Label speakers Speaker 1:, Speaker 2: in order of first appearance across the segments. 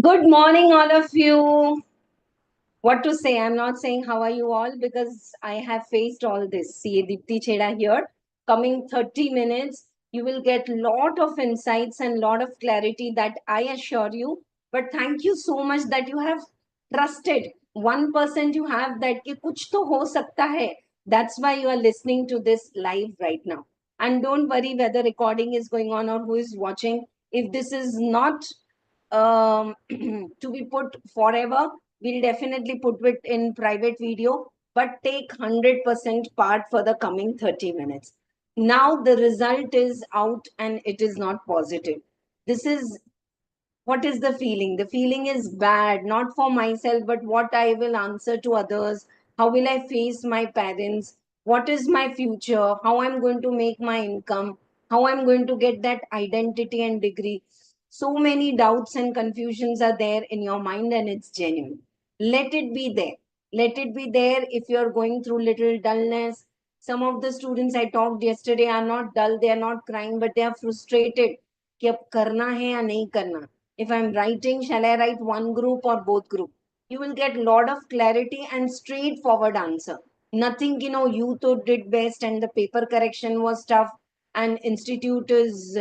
Speaker 1: Good morning, all of you. What to say? I'm not saying how are you all because I have faced all this. CA Dipti Chheda here. Coming 30 minutes, you will get lot of insights and lot of clarity that I assure you. But thank you so much that you have trusted. 1% you have that कि कुछ तो हो सकता है. That's why you are listening to this live right now. And don't worry whether recording is going on or who is watching. If this is not to be put forever, we'll definitely put it in private video, but take 100% part for the coming 30 minutes. Now the result is out and it is not positive. This is what is the feeling? The feeling is bad, not for myself, but what I will answer to others. How will I face my parents? What is my future? How I'm going to make my income? How I'm going to get that identity and degree? So many doubts and confusions are there in your mind, and it's genuine. Let it be there. Let it be there if you're going through little dullness. Some of the students I talked yesterday are not dull, they are not crying, but they are frustrated कि अब करना है या नहीं करना. If I'm writing, shall I write one group or both group? You will get lot of clarity and straightforward answer. Nothing, you to did best and the paper correction was tough and institute is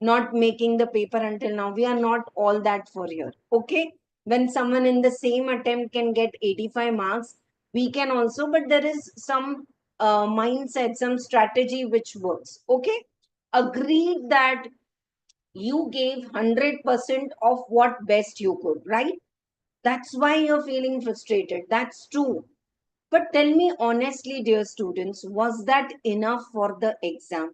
Speaker 1: not making the paper until now. We are not all that for here. Okay. When someone in the same attempt can get 85 marks, we can also, but there is some mindset, some strategy which works. Okay. Agreed that you gave 100% of what best you could, right? That's why you're feeling frustrated. That's true. But tell me honestly, dear students, was that enough for the exam?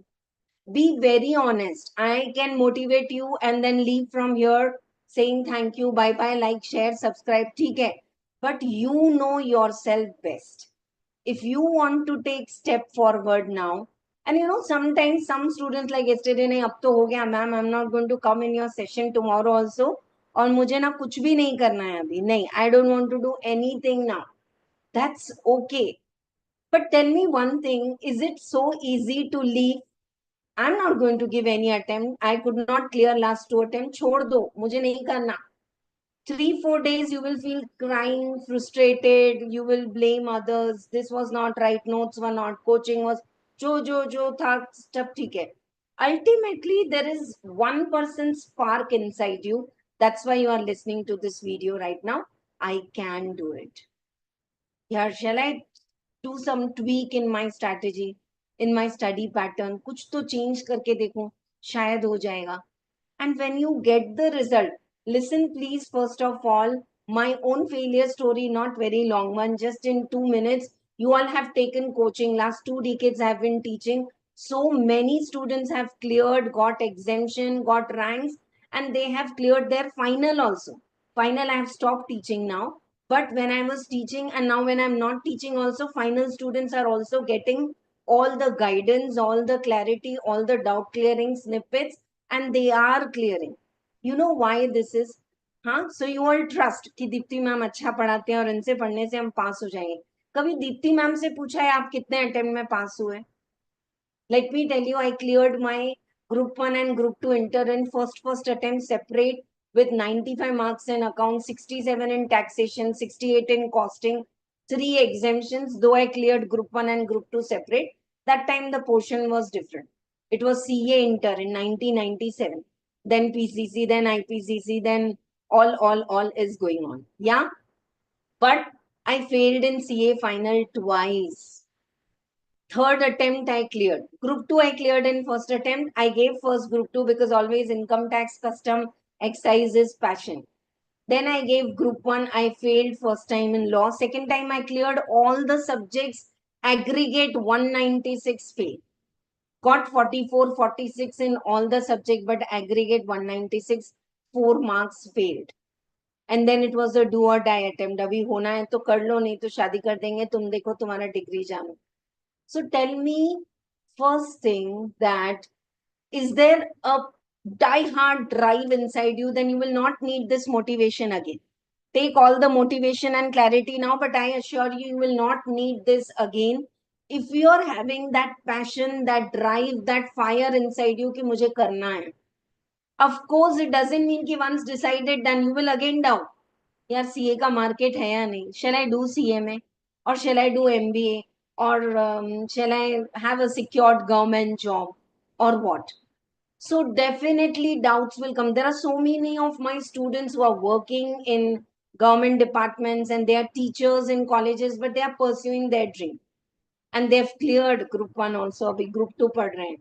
Speaker 1: Be very honest. I can motivate you and then leave from here saying thank you, bye bye, like, share, subscribe. ठीक है. But you know yourself best. If you want to take step forward now, and sometimes some students like yesterday, नहीं अब तो हो गया ma'am, I'm not going to come in your session tomorrow also, और मुझे ना कुछ भी नहीं करना है अभी, नहीं, I don't want to do anything now. That's okay. But tell me one thing, is it so easy to leave? I'm not going to give any attempt. I could not clear last two attempts. छोड़ दो, मुझे नहीं करना. 3-4 days you will feel crying, frustrated, you will blame others. This was not right, notes were not, coaching was जो था सब ठीक है. Ultimately there is 1% spark inside you. That's why you are listening to this video right now. I can do it. Yeah, shall I do some tweak in my strategy, in my study pattern? कुछ तो change करके देखूं, शायद हो जाएगा. And when you get the result, listen, please, first of all, my own failure story, not very long one, just in 2 minutes. You all have taken coaching. Last 2 decades, I have been teaching. So many students have cleared, got exemption, got ranks, and they have cleared their final also. Final, I have stopped teaching now. But when I was teaching, and now when I'm not teaching, also, final students are also getting all the guidance, all the clarity, all the doubt clearing snippets, and they are clearing. You know why this is? हाँ, so you all trust कि Deepti ma'am अच्छा पढ़ाते हैं और इनसे पढ़ने से हम पास हो जाएंगे. कभी दीप्ति मैम से पूछा है आप कितने अटेम्प्ट में पास हुए? Let me tell you, I cleared my group 1 and group 2 inter in first attempt separate with 95 marks in account, 67 in taxation, 68 in costing, 3 exemptions. Though I cleared group 1 and group 2 separate, that time the portion was different. It was CA Inter in 1997, then PCC, then IPCC, then all is going on. Yeah, but I failed in CA final twice. Third attempt I cleared. Group 2 I cleared in first attempt. I gave first group 2 because always income tax, custom, excise is passion. Then I gave group 1. I failed first time in law. Second time I cleared all the subjects. Aggregate 196 fail. Got 44, 46 in all the subject, but aggregate 196, 4 marks failed. And then it was a do or die attempt. अभी होना है तो कर लो, नहीं तो शादी कर देंगे, तुम देखो तुम्हारा डिग्री जानो. So tell me first thing that is there a die-hard drive inside you, then you will not need this motivation again. Take all the motivation and clarity now, but I assure you, you will not need this again. If you are having that passion, that drive, that fire inside you कि मुझे करना है, Of course, it doesn't mean कि once decided, then you will again doubt. यार CA का market है या नहीं? Shall I do CMA or shall I do MBA or shall I have a secured government job or what? So definitely doubts will come. There are so many of my students who are working in government departments and they are teachers in colleges, but they are pursuing their dream and they've cleared group 1 also. Abhi group 2 पढ़ रहे हैं.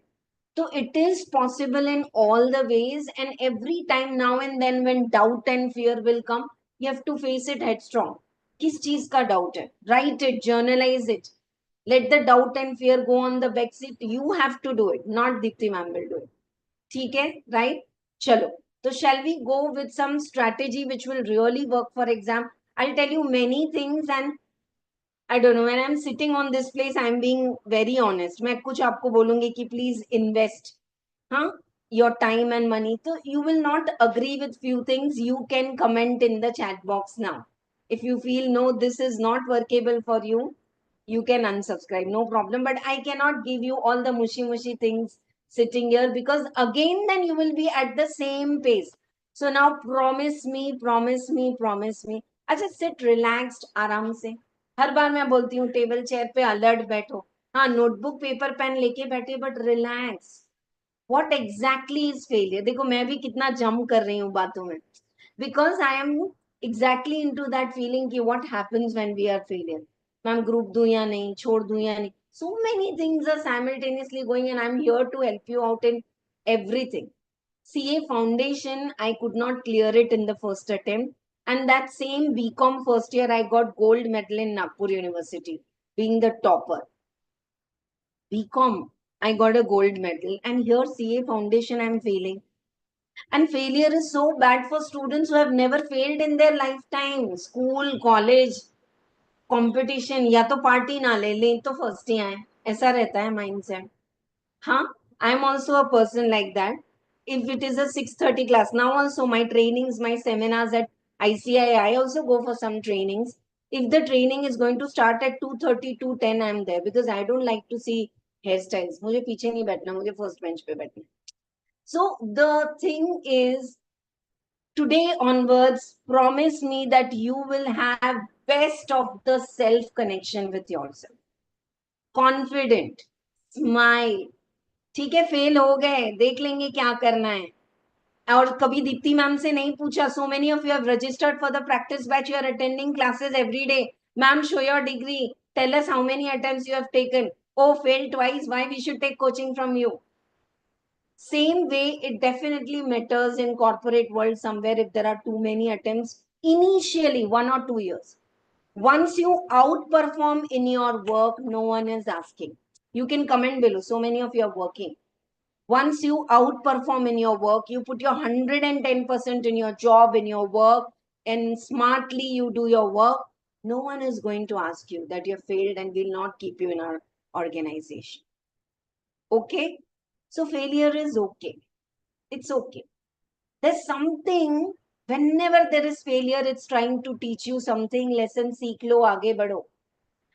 Speaker 1: So it is possible in all the ways, and every time now and then when doubt and fear will come, you have to face it headstrong. किस चीज का doubt है? Write it, journalize it. Let the doubt and fear go on the back seat. You have to do it, not Dipti ma'am will do it. ठीक है, right? चलो. So shall we go with some strategy which will really work for exam? I'll tell you many things, and I don't know, when I'm sitting on this place, I'm being very honest. मैं कुछ आपको बोलूंगी कि please invest, huh? Your time and money. So you will not agree with few things. You can comment in the chat box now. If you feel no, this is not workable for you, you can unsubscribe, no problem. But I cannot give you all the mushy things sitting here, because again then you will be at the same pace. So now promise me. अच्छा, sit relaxed, आराम से. हर बार मैं बोलती हूँ table chair पे alert बैठो, हाँ notebook paper pen लेके बैठे, but relax. What exactly is failure? देखो मैं भी कितना जंप कर रही हूँ बातों में, because I am exactly into that feeling कि what happens when we are failure. Ma'am group दूं या नहीं, छोड़ दूं या नहीं. So many things are simultaneously going, and I'm here to help you out in everything. CA foundation, I could not clear it in the first attempt, and that same BCom first year I got gold medal in Nagpur University, being the topper. BCom I got a gold medal, and here CA foundation I'm failing. And failure is so bad for students who have never failed in their lifetime. School, college, competition, या तो party ना ले ले तो first ही आए, ऐसा रहता है mindset. हाँ, I am also a person like that. If it is a 6:30 class, now also my trainings, my seminars at ICI, I also go for some trainings. If the training is going to start at 2:30, 2:10, I am there, because I don't like to see hairstyles. मुझे पीछे नहीं बैठना, मुझे first bench पे बैठना. So the thing is, today onwards, promise me that you will have best of the self connection with yourself. Confident, smile. ठीक है, fail हो गए, देख लेंगे क्या करना है. और कभी दीप्ति मैम से नहीं पूछा. So many of you have registered for the practice batch. You are attending classes every day. Ma'am, show your degree. Tell us how many attempts you have taken. Oh, failed twice. Why we should take coaching from you? Same way, it definitely matters in corporate world somewhere if there are too many attempts initially, 1 or 2 years. Once you outperform in your work, no one is asking. You can comment below. So many of you are working. Once you outperform in your work, you put your 110% in your job, in your work, and smartly you do your work, no one is going to ask you that you have failed and will not keep you in our organization. Okay? So failure is okay. It's okay. There's something, whenever there is failure, it's trying to teach you something. Lesson सीख लो, आगे बढ़ो.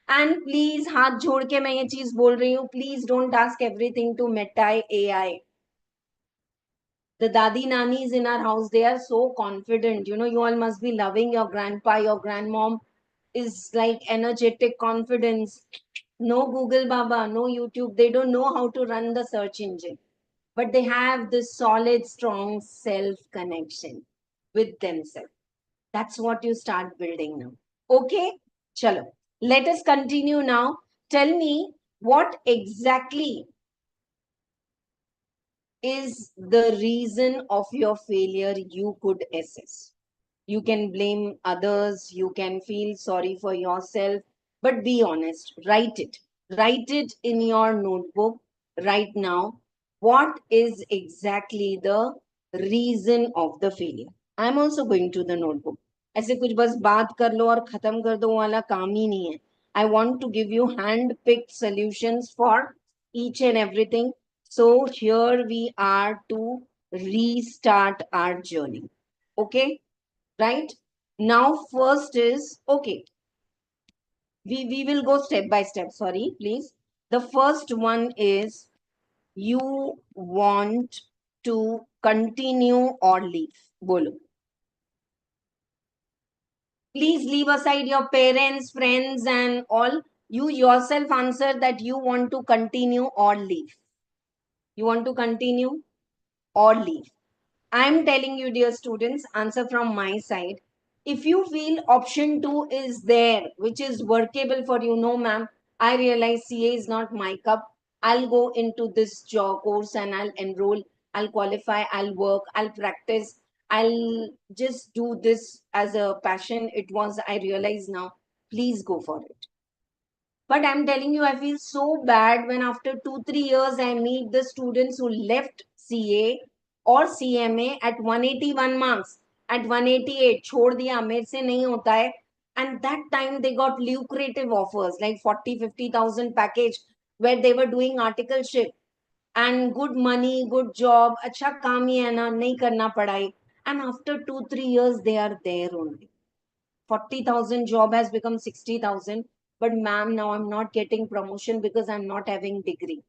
Speaker 1: And please, हाथ जोड़ के मैं ये चीज बोल रही हूँ, please don't ask everything to Meta AI. The dadi nanis in our house, they are so confident. You know, you all must be loving your grandpa, your grandmom is like energetic confidence. No Google Baba, no YouTube. They don't know how to run the search engine, but they have this solid, strong self connection with themselves. That's what you start building now. Okay, chalo. Let us continue now. Tell me what exactly is the reason of your failure you could assess. You can blame others, you can feel sorry for yourself, but be honest. Write it. Write it in your notebook right now. What is exactly the reason of the failure? I'm also going to the notebook. ऐसे कुछ बस बात कर लो और खत्म कर दो वाला काम ही नहीं है. I want to give you hand-picked solutions for each and everything. So here we are to restart our journey. Okay? Right now, first is, okay, we will go step by step. Sorry, please. The first one is, you want to continue or leave? Bolo. Please leave aside your parents, friends, and all. You yourself answer that you want to continue or leave. You want to continue or leave. I'm telling you, dear students, answer from my side. If you feel option 2 is there, which is workable for you, no, ma'am, I realize CA is not my cup. I'll go into this job course and I'll enroll, I'll qualify, I'll work, I'll practice, I'll just do this as a passion. It was, I realize now. Please go for it. But I'm telling you, I feel so bad when after 2, 3 years I meet the students who left CA or CMA at 181 marks, at 188, छोड़ दिया मेरे से नहीं होता है. And that time they got lucrative offers like 40, 50,000 package where they were doing articleship and good money, good job, अच्छा काम ही है ना, नहीं करना पढ़ाई. And after 2, 3 years they are there only. 40,000 job has become 60,000. But ma'am, now I'm not getting promotion because I'm not having degree.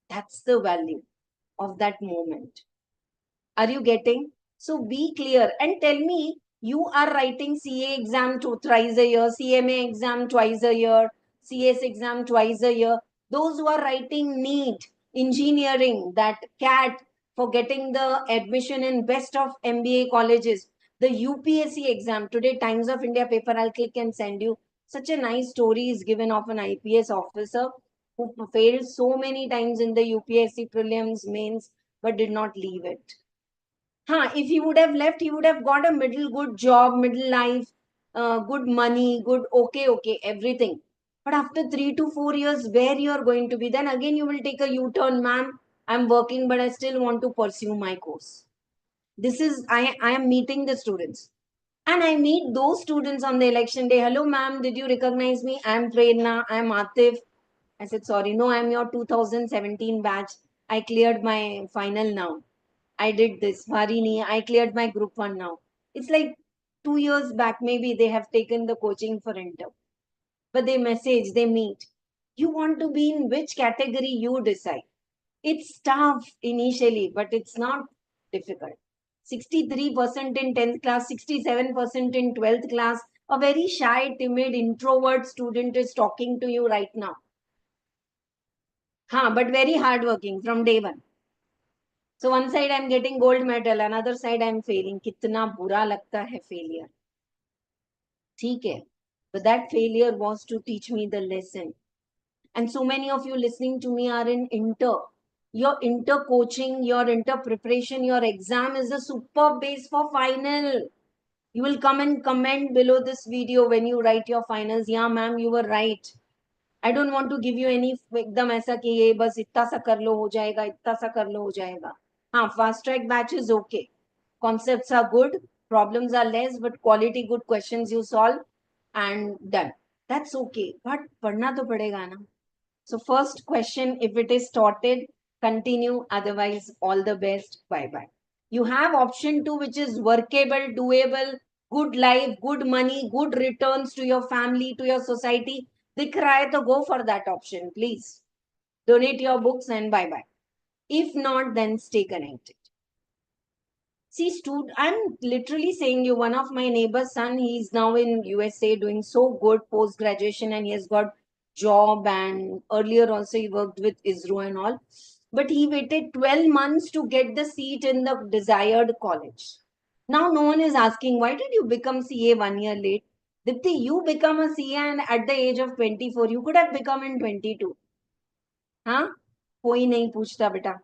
Speaker 1: That's the value of that moment. Are you getting? So be clear and tell me, you are writing CA exam thrice a year, CMA exam twice a year, CS exam twice a year. Those who are writing NEET, engineering, that CAT for getting the admission in best of MBA colleges, the UPSC exam, today Times of India paper, I'll click and send you. Such a nice story is given of an IPS officer who failed so many times in the UPSC prelims, mains, but did not leave it. If he would have left, he would have got a middle good job, middle life, good money, good okay, everything. But after 3 to 4 years, where you are going to be? Then again, you will take a U-turn, ma'am. I'm working, but I still want to pursue my course. This is, I am meeting the students. And I meet those students on the election day. Hello, ma'am, did you recognize me? I'm Prerna, I'm Atif. I said, sorry, no, I'm your 2017 batch. I cleared my final now. I did this. Varini, I cleared my group 1 now. It's like 2 years back, maybe they have taken the coaching for Inter. But they message, they meet. You want to be in which category, you decide. It's tough initially, but it's not difficult. 63% in 10th class, 67% in 12th class. A very shy, timid, introvert student is talking to you right now. But very hardworking from day one. So one side I'm getting gold medal, another side I'm failing. कितना बुरा लगता है failure. ठीक है. But that failure was to teach me the lesson. And so many of you listening to me are in inter. Your inter coaching, your inter preparation, your exam is a super base for final. You will come and comment below this video when you write your finals. Yeah, ma'am, you were right. I don't want to give you any एकदम ऐसा कि ये बस इतना सा कर लो हो जाएगा, इतना सा कर लो हो जाएगा. Fast track batch is okay. Concepts are good, problems are less, but quality good questions you solve and done. That's okay. But पढ़ना तो पड़ेगा ना. So first question, if it is sorted, continue. Otherwise, all the best. Bye bye. You have option 2, which is workable, doable, good life, good money, good returns to your family, to your society. दिख रहा है तो go for that option, please. Donate your books and bye bye. If not, then stay connected. See, I'm literally saying you, one of my neighbor's son, he's now in USA doing so good post graduation and he has got job, and earlier also he worked with ISRO and all. But he waited 12 months to get the seat in the desired college. Now no one is asking, why did you become CA 1 year late? Dipti, you become a CA and at the age of 24, you could have become in 22. हाँ कोई नहीं पूछता बेटा.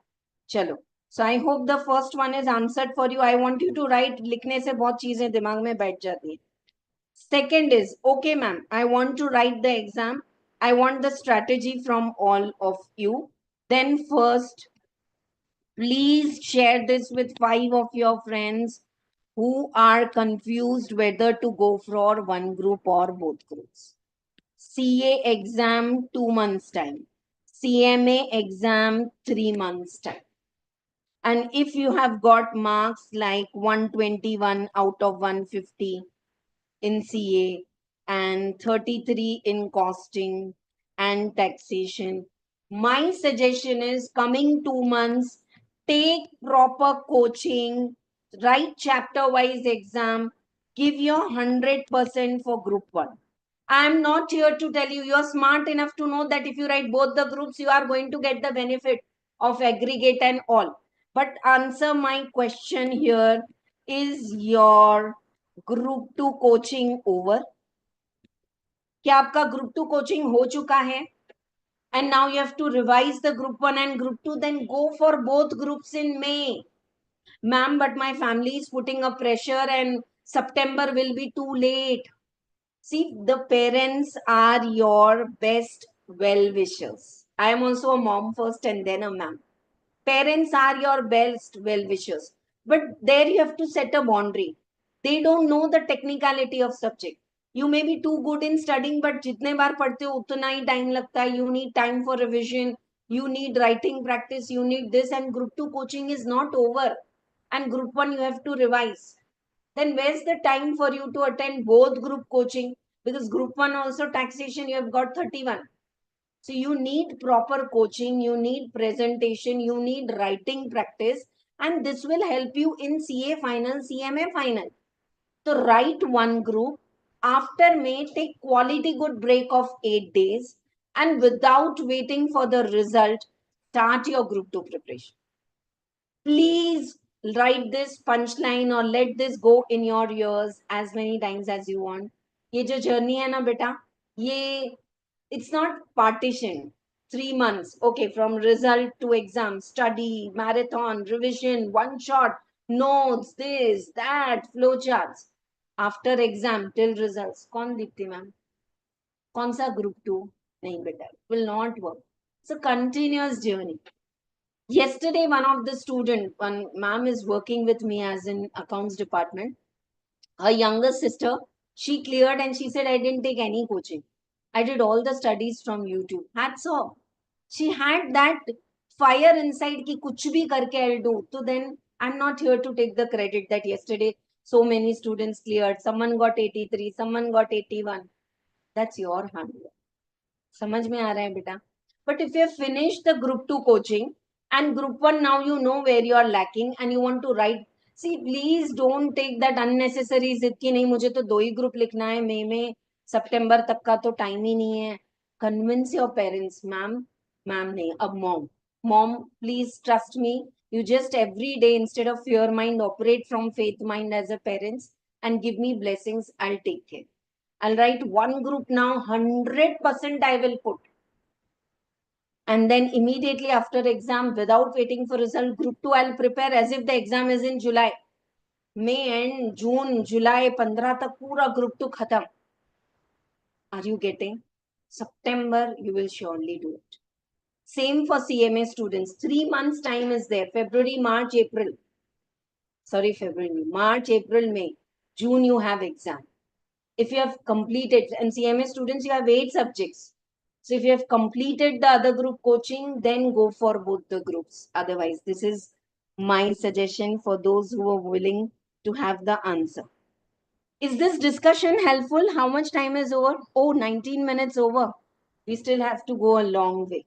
Speaker 1: चलो. So I hope the first one is answered for you. I want you to write. लिखने से बहुत चीजें दिमाग में बैठ जाती है. Second is, okay ma'am, I want to write the exam. I want the strategy from all of you. Then first, please share this with 5 of your friends who are confused whether to go for one group or both groups. CA exam 2 months time. CMA exam 3 months time. And if you have got marks like 121 out of 150 in CA and 33 in costing and taxation, my suggestion is coming 2 months, take proper coaching, write chapter wise exam, give your 100% for group 1. I'm not here to tell you, you're smart enough to know that if you write both the groups, you are going to get the benefit of aggregate and all. But answer my question here, is your group 2 coaching over? क्या आपका group 2 coaching हो चुका है? And now you have to revise the group 1 and group 2, then go for both groups in May. Ma'am, but my family is putting a pressure and September will be too late. See, the parents are your best well wishers. I am also a mom first and then a ma'am. Parents are your best well wishers. But there you have to set a boundary. They don't know the technicality of subject. You may be too good in studying, but जितने बार पढ़ते हो उतना ही time लगता है. You need time for revision. You need writing practice. You need this, and group 2 coaching is not over. And group 1 you have to revise. Then where's the time for you to attend both group coaching? Because group 1 also taxation you have got 31. So you need proper coaching, you need presentation, you need writing practice, and this will help you in CA final, CMA final. So write one group. After May, take quality good break of 8 days, and without waiting for the result, start your group 2 preparation. Please write this punchline or let this go in your ears as many times as you want. ये जो journey है ना बेटा, ये it's not partition. 3 months, okay, from result to exam, study, marathon, revision, one shot, notes, this, that, flowcharts. After exam till results, कौन Deepti ma'am? कौन सा group 2? नहीं बेटा, will not work. It's a continuous journey. Yesterday, one of the student, one ma'am is working with me as in accounts department. Her younger sister, she cleared and she said, I didn't take any coaching. I did all the studies from YouTube. Hats off. She had that fire inside ki kuch bhi karke I'll do. So then I'm not here to take the credit that yesterday so many students cleared. Someone got 83, someone got 81. That's your hard work. समझ में आ रहा है बेटा? But if you have finished the group 2 coaching and group 1, now you know where you are lacking and you want to write. See, please don't take that unnecessary जिद कि नहीं मुझे तो 2 ही ग्रुप लिखना है मई में, सितंबर तक का तो टाइम ही नहीं है. Convince your parents, ma'am नहीं, अब mom, please trust me. You just every day instead of fear mind operate from faith mind as a parents and give me blessings. I'll take care. I'll write one group now, 100% I will put. And then immediately after exam, without waiting for result, group 2 I'll prepare as if the exam is in July. May end, June, July, 15 tak pura group 2 khatam. Are you getting? September, you will surely do it. Same for CMA students. 3 months time is there. February, March, April. Sorry, February, March, April, May. June, you have exam. If you have completed, and CMA students, you have 8 subjects. So if you have completed the other group coaching, then go for both the groups. Otherwise, this is my suggestion for those who are willing to have the answer. Is this discussion helpful? How much time is over? Oh, 19 minutes over. We still have to go a long way.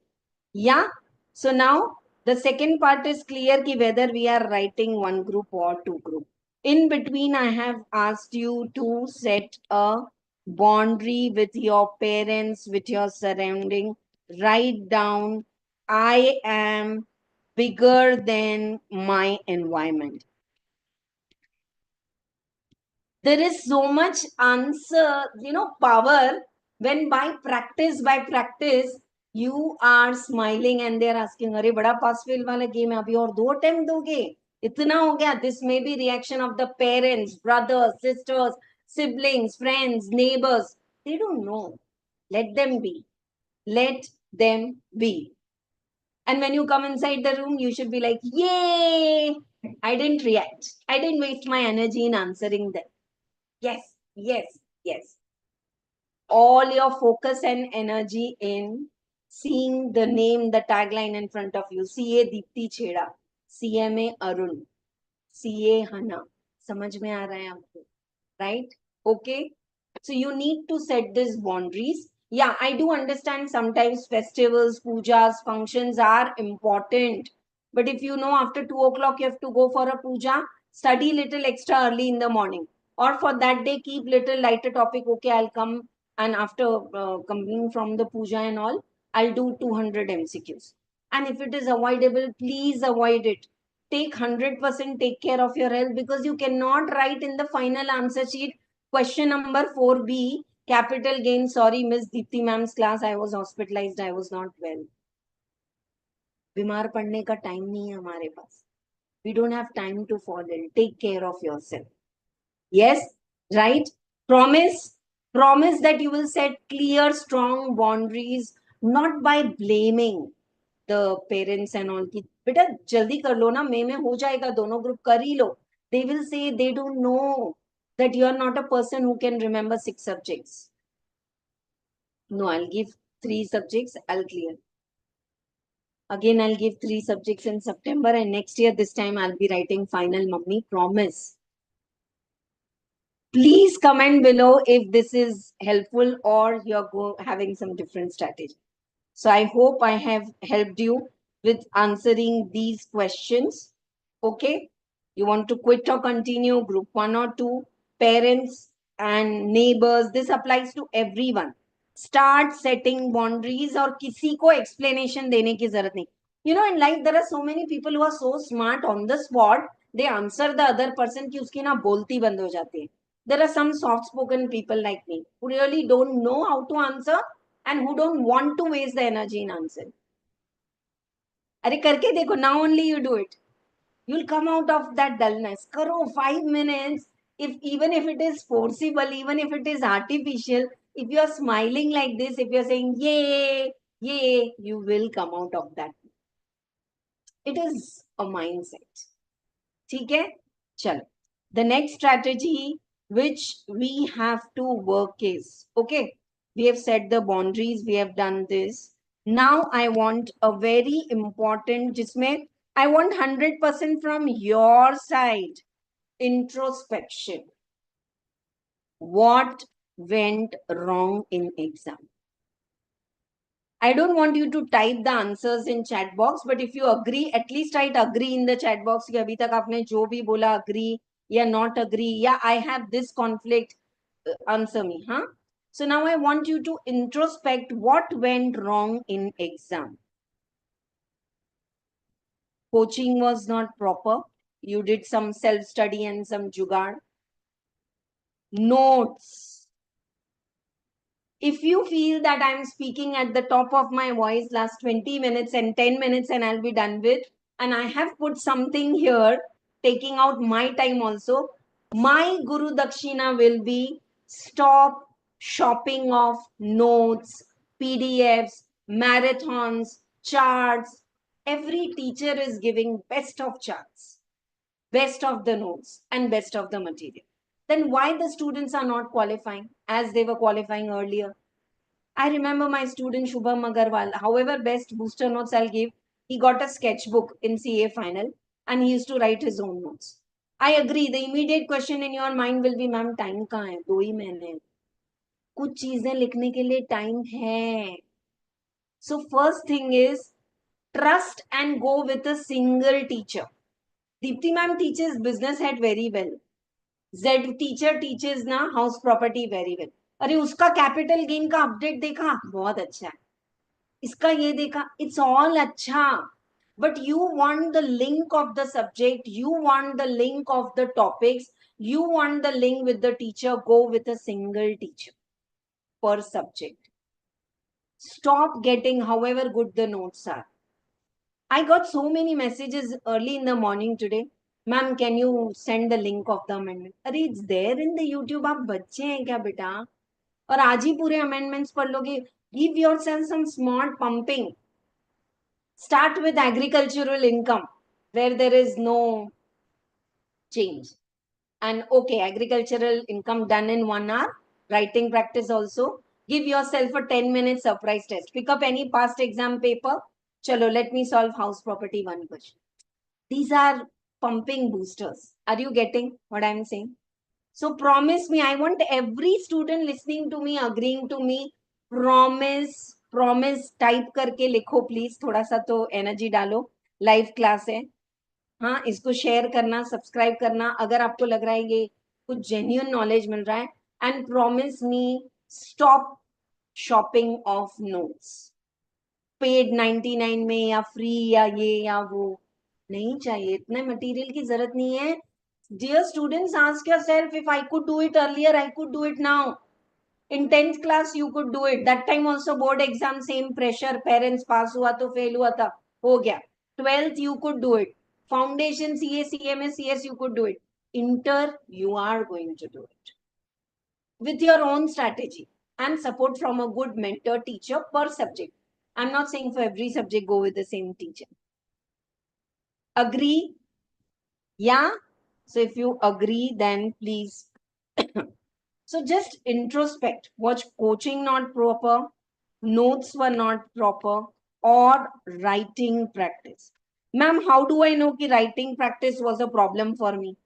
Speaker 1: Yeah. So now the second part is clear ki whether we are writing one group or 2 group. In between, I have asked you to set a boundary with your parents, with your surrounding. Write down, I am bigger than my environment. There is so much answer, power when by practice, you are smiling and they're asking, अरे बड़ा pass fail वाला game है अभी और 2 attempt दोगे इतना हो गया. This may be reaction of the parents, brothers, sisters, siblings, friends, neighbors. They don't know. Let them be. Let them be. And when you come inside the room, you should be like, yay! I didn't react. I didn't waste my energy in answering them. Yes, yes, yes. All your focus and energy in seeing the name, the tagline in front of you. CA Dipti Chheda, CMA Arun, CA Hana. समझ में आ रहा है आपको? Right? Okay. So you need to set these boundaries. Yeah, I do understand sometimes festivals, pujas, functions are important. But if you know after 2 o'clock you have to go for a puja, study little extra early in the morning. Or for that day, keep little lighter topic. Okay, I'll come and after coming from the puja and all, I'll do 200 MCQs. And if it is avoidable, please avoid it. Take 100%, take care of your health, because you cannot write in the final answer sheet question number 4B, capital gain. Sorry, Miss Dipti ma'am's class, I was hospitalized, I was not well. बीमार पड़ने का time नहीं है हमारे पास. We don't have time to fall ill. Take care of yourself. Yes, right? Promise that you will set clear, strong boundaries, not by blaming the parents and all. की बेटा जल्दी कर लो ना, मई में हो जाएगा, दोनों ग्रुप कर ही लो. They will say they don't know that you are not a person who can remember 6 subjects. No, I'll give 3 subjects, I'll clear. Again, I'll give 3 subjects in September, and next year, this time, I'll be writing final, mummy, promise. Please comment below if this is helpful or you're having some different strategy. So I hope I have helped you with answering these questions. Okay. You want to quit or continue? Group 1 or 2, parents and neighbors. This applies to everyone. Start setting boundaries और किसी को explanation देने की जरूरत नहीं. You know, in life there are so many people who are so smart on the spot. They answer the other person कि उसकी ना बोलती बंद हो जाती है. There are some soft spoken people like me who really don't know how to answer and who don't want to waste the energy in answering. अरे करके देखो, now only you do it. You'll come out of that dullness. Karo 5 minutes. Even if it is forcible, even if it is artificial, if you are smiling like this, if you're saying yay, yay, you will come out of that. It is a mindset. ठीक है? चलो. The next strategy which we have to work is, okay, we have set the boundaries, we have done this. Now I want a very important, जिसमें I want 100% from your side. Introspection. What went wrong in exam? I don't want you to type the answers in chat box, but if you agree, at least write agree in the chat box कि अभी तक आपने जो भी बोला agree या not agree या I have this conflict, answer me, huh? So now I want you to introspect what went wrong in exam. Coaching was not proper. You did some self-study and some jugaad. Notes. If you feel that I'm speaking at the top of my voice last 20 minutes and 10 minutes and I'll be done with, and I have put something here, taking out my time also, my Guru Dakshina will be stop shopping of notes, PDFs, marathons, charts. Every teacher is giving best of charts, best of the notes, and best of the material. Then why the students are not qualifying as they were qualifying earlier? I remember my student Shubham Agarwal, however best booster notes I'll give, he got a sketchbook in CA final and he used to write his own notes. I agree, the immediate question in your mind will be, ma'am, time कहाँ है? 2 ही महीने. कुछ चीजें लिखने के लिए time है. So first thing is, trust and go with a single teacher. Dipti ma'am teaches business head very well. Z teacher teaches na house property very well. अरे उसका कैपिटल गेन का अपडेट देखा, बहुत अच्छा है. इसका ये देखा, it's all अच्छा. But you want the link of the subject, you want the link of the topics, you want the link with the teacher, go with a single teacher per subject. Stop getting however good the notes are. I got so many messages early in the morning today. Ma'am, can you send the link of the amendment? अरे it's there in the YouTube. आप बच्चे हैं क्या बेटा? और आज ही पूरे amendments पढ़ लोगे. Give yourself some smart pumping. Start with agricultural income where there is no change. And okay, agricultural income done in 1 hour. Writing practice also. Give yourself a 10-minute surprise test. Pick up any past exam paper. Chalo, let me solve house property 1 question. These are pumping boosters. Are you getting what I'm saying? So promise me, I want every student listening to me, agreeing to me, promise, type करके लिखो please, थोड़ा सा तो energy डालो. Live class है। हाँ, इसको share करना, सब्सक्राइब करना अगर आपको लग रहा है ये कुछ जेन्युइन नॉलेज मिल रहा है। And promise me, stop shopping of notes paid 99 में या फ्री या ये या वो। नहीं चाहिए, इतने मटेरियल की जरूरत नहीं है। Dear students, ask yourself, if I could do it earlier, I could do it now. In 10th class you could do it, that time also board exam, same pressure, parents pass हुआ तो fail हुआ था, हो गया। 12th you could do it, foundation CA CMA CS you could do it, inter you are going to do it with your own strategy and support from a good mentor teacher per subject. I'm not saying for every subject go with the same teacher. Agree? Yeah. So if you agree, then please so just introspect. Was coaching not proper? Notes were not proper? Or writing practice? Ma'am, how do I know that writing practice was a problem for me?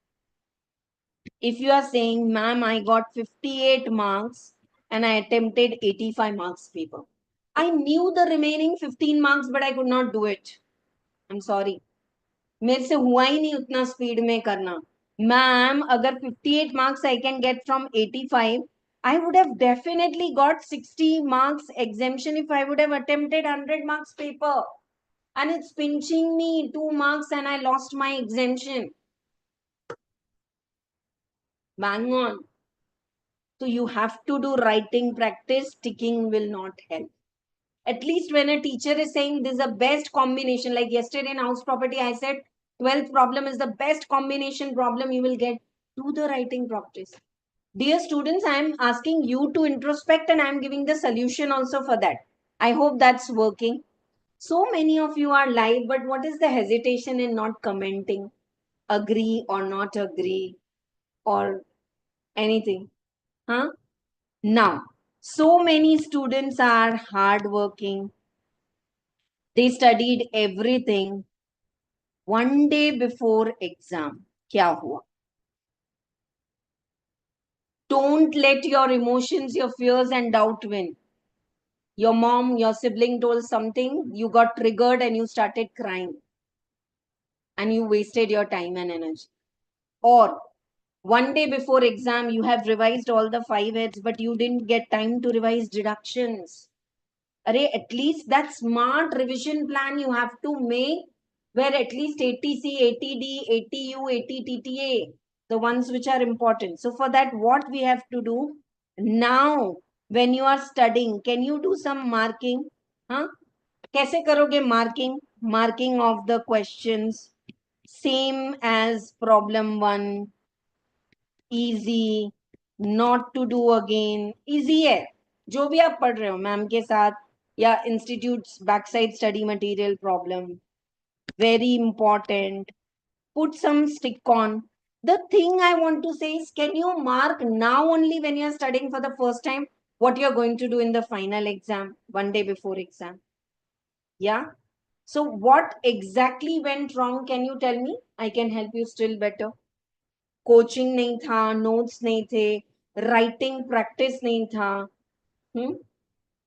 Speaker 1: If you are saying, ma'am, I got 58 marks and I attempted 85 marks paper. I knew the remaining 15 marks, but I could not do it. I'm sorry. मेरे से हुआ ही नहीं उतना speed में करना। Ma'am, अगर 58 marks I can get from 85, I would have definitely got 60 marks exemption if I would have attempted 100 marks paper. And it's pinching me 2 marks and I lost my exemption. Bang on. So you have to do writing practice. Ticking will not help. At least when a teacher is saying this is the best combination, like yesterday in house property, I said 12th problem is the best combination problem you will get. Do the writing practice. Dear students, I am asking you to introspect and I am giving the solution also for that. I hope that's working. So many of you are live, but what is the hesitation in not commenting? Agree or not agree or anything? Huh? Now, so many students are hardworking. They studied everything. One day before exam, क्या हुआ? Don't let your emotions, your fears and doubt win. Your mom, your sibling told something, you got triggered and you started crying. And you wasted your time and energy. Or one day before exam, you have revised all the 5 heads, but you didn't get time to revise deductions. Array, at least that smart revision plan you have to make, where at least 80C, 80D, 80U, 80TTA, the ones which are important. So for that, what we have to do now, when you are studying, can you do some marking? Huh? कैसे करोगे marking? Marking of the questions, same as problem 1, easy, not to do again, easy है जो भी आप पढ़ रहे हो ma'am के साथ या institutes backside study material problem, very important. Put some stick on. The thing I want to say is, can you mark now only when you are studying for the first time what you are going to do in the final exam one day before exam? Yeah. So what exactly went wrong? Can you tell me? I can help you still better. Coaching नहीं था, notes नहीं थे, writing practice नहीं था.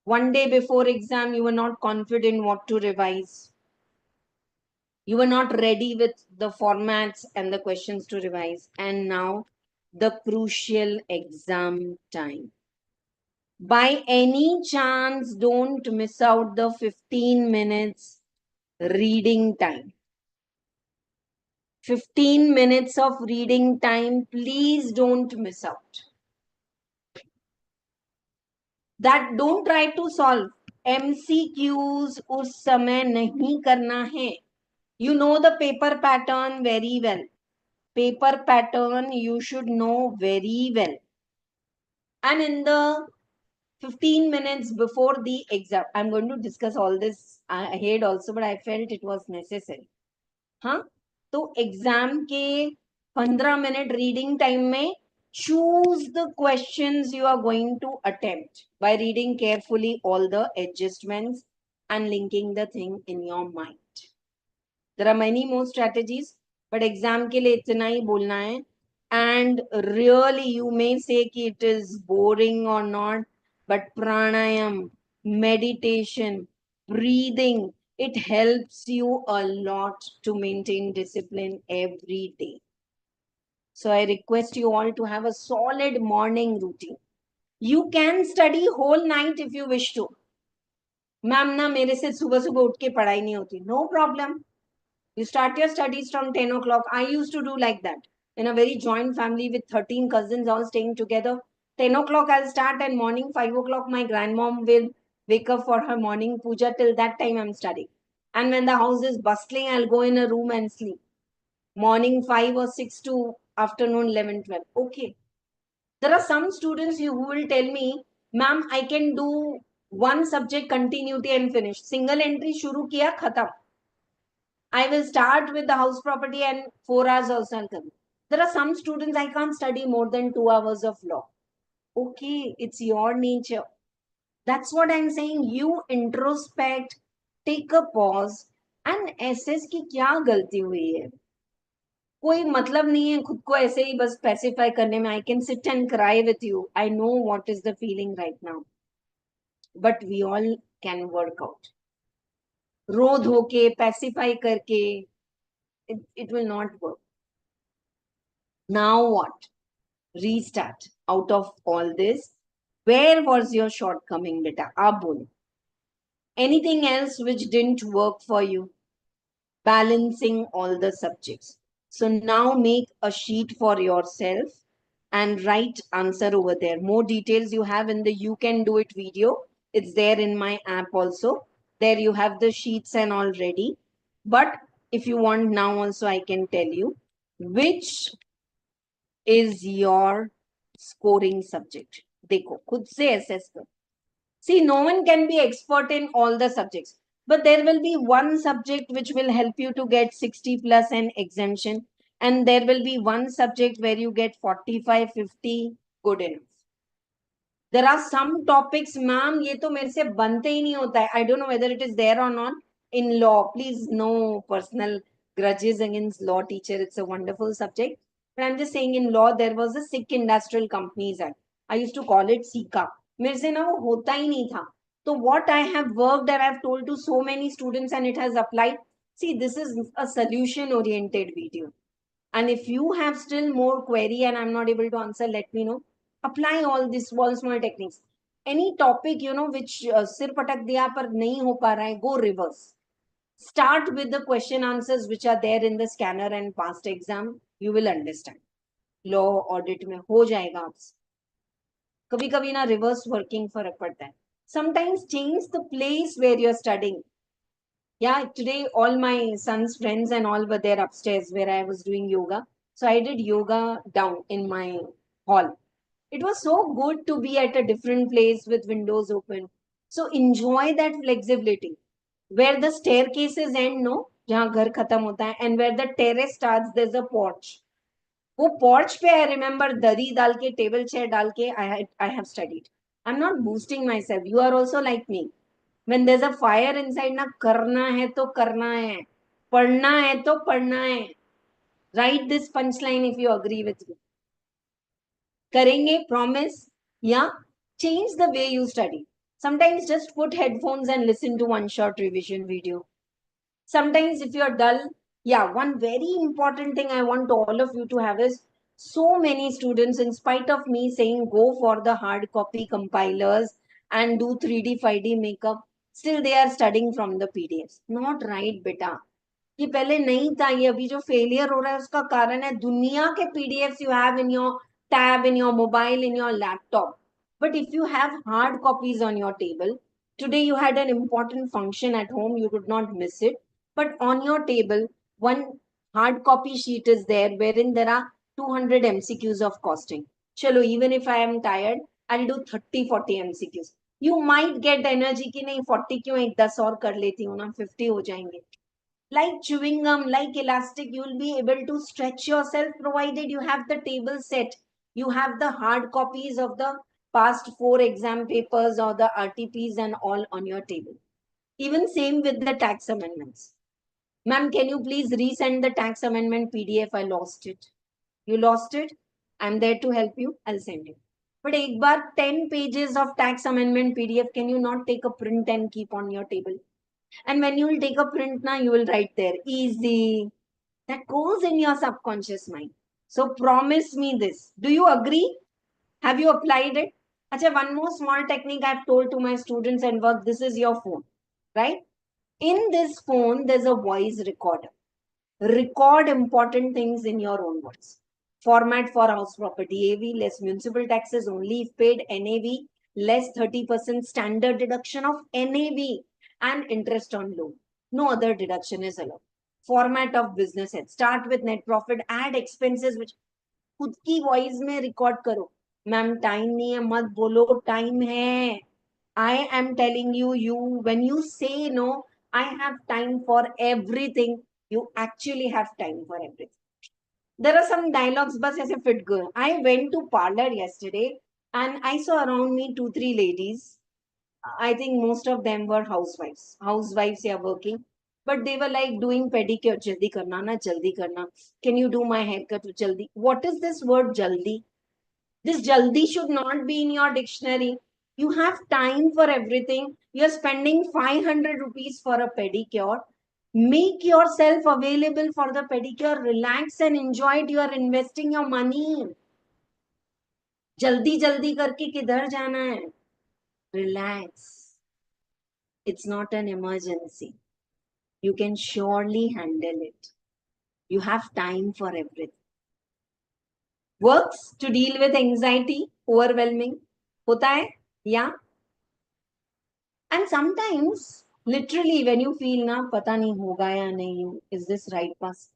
Speaker 1: One day before exam you were not confident what to revise. You were not ready with the formats and the questions to revise. And now the crucial exam time. By any chance, don't miss out the 15 minutes reading time. 15 minutes of reading time, please don't miss out. That don't try to solve. MCQs उस समय नहीं करना है. You know the paper pattern very well. Paper pattern you should know very well. And in the 15 minutes before the exam, I'm going to discuss all this ahead also, but I felt it was necessary. हाँ, तो exam के 15 minute reading time में choose the questions you are going to attempt by reading carefully all the adjustments and linking the thing in your mind. There are many more strategies, but exam के लिए इतना ही बोलना है. And really you may say कि it is boring or not, but pranayam, meditation, breathing, It helps you a lot to maintain discipline every day. So I request you all to have a solid morning routine. You can study whole night if you wish to. Ma'am ना मेरे से सुबह सुबह उठ के पढ़ाई नहीं होती. No problem. You start your studies from 10 o'clock. I used to do like that. In a very joint family with 13 cousins all staying together. 10 o'clock I'll start and morning 5 o'clock my grandmom will wake up for her morning puja. Till that time I'm studying. And when the house is bustling, I'll go in a room and sleep. Morning 5 or 6 to afternoon 11, 12. Okay. There are some students who will tell me, ma'am, I can do one subject continuity and finish. Single entry shuru kiya, khatam. I will start with the house property and 4 hours also I'll come. There are some students I can't study more than 2 hours of law. Okay, it's your nature. That's what I'm saying. You introspect, take a pause and assess कि क्या गलती हुई है. कोई मतलब नहीं है खुद को ऐसे ही बस स्पेसिफाई करने में. I can sit and cry with you. I know what is the feeling right now, but we all can work out. रो धो के पैसिफाई करके it will not work. Now what? Restart. Out of all this, where was your shortcoming, beta? Aap bolo. Anything else which didn't work for you? Balancing all the subjects. So now make a sheet for yourself and write answer over there. More details you have in the You Can Do It video. It's there in my app also. There you have the sheets and all ready. But if you want now also, I can tell you which is your scoring subject. देखो खुद से assess करो. See, no one can be expert in all the subjects, but there will be one subject which will help you to get 60 plus an exemption, and there will be one subject where you get 45, 50, good enough. There are some topics, ma'am, ये तो मेरे से बनते ही नहीं होता है. I don't know whether it is there or not in law. Please, no personal grudges against law teacher. It's a wonderful subject. But I'm just saying in law, there was a Sikh Industrial Companies Act. I used to call it SICA. मेरे से ना वो होता ही नहीं था. So what I have worked and I've told to so many students and it has applied. See, this is a solution oriented video. And if you have still more query and I'm not able to answer, let me know. Apply all these small techniques. Any topic, which sir patak diya par nahi ho pa raha hai, go reverse. Start with the question answers which are there in the scanner and past exam. You will understand. Law audit में हो जाएगा आपसे. कभी कभी ना reverse working फर्क पड़ता है. Sometimes change the place where you're studying. Yeah, today all my son's friends and all were there upstairs where I was doing yoga. So I did yoga down in my hall. It was so good to be at a different place with windows open. So enjoy that flexibility. Where the staircases end, no, जहाँ घर खत्म होता है, and where the terrace starts, there's a porch. वो porch पे I remember दरी डाल के table chair डाल के I have studied. I'm not boosting myself. You are also like me. When there's a fire inside ना करना है तो करना है, पढ़ना है तो पढ़ना है. Write this punchline if you agree with me. करेंगे promise. Yeah, change the way you study. Sometimes just put headphones and listen to one short revision video. Sometimes if you're dull, yeah, one very important thing I want all of you to have is, so many students, in spite of me saying go for the hard copy compilers and do 3D 5D makeup, still they are studying from the PDFs. Not right, beta. ये पहले नहीं था. ये अभी जो failure हो रहा है उसका कारण है दुनिया के PDFs you have in your tab, in your mobile, in your laptop. But if you have hard copies on your table, today you had an important function at home, you could not miss it. But on your table, one hard copy sheet is there wherein there are 200 MCQs of costing. Chalo, even if I am tired, I'll do 30, 40 MCQs. You might get energy कि नहीं 40 क्यों एक 10 और कर लेती हूँ ना 50 हो जाएंगे. Like chewing gum, like elastic, you will be able to stretch yourself provided you have the table set. You have the hard copies of the past 4 exam papers or the RTPs and all on your table. Even same with the tax amendments. Ma'am, can you please resend the tax amendment PDF? I lost it. You lost it? I'm there to help you. I'll send it. But एक बार 10 pages of tax amendment PDF, can you not take a print and keep on your table? And when you will take a print now, you will write there, easy. That goes in your subconscious mind. So promise me this. Do you agree? Have you applied it? Acha, one more small technique I've told to my students and work. This is your phone, right? In this phone, there's a voice recorder. Record important things in your own words. Format for house property, AV, less municipal taxes, only if paid, NAV, less 30% standard deduction of NAV and interest on loan. No other deduction is allowed. Format of business head. Start with net profit, add expenses, which खुद की voice में record करो. Ma'am time नहीं है मत बोलो, time है. I am telling you, when you say no, I have time for everything. You actually have time for everything. There are some dialogues, but as a fit girl. I went to parlor yesterday and I saw around me two, three ladies. I think most of them were housewives. Housewives are working. But they were like doing pedicure. Jaldi karna na, jaldi karna. Can you do my haircut? Jaldi. What is this word jaldi? This jaldi should not be in your dictionary. You have time for everything. You're spending 500 rupees for a pedicure. Make yourself available for the pedicure. Relax and enjoy it. You are investing your money. जल्दी जल्दी करके किधर जाना है? Relax. It's not an emergency. You can surely handle it. You have time for everything. Works to deal with anxiety, overwhelming. होता है? Yeah. And sometimes, literally, when you feel na pata nahi hoga ya nahi, is this right path?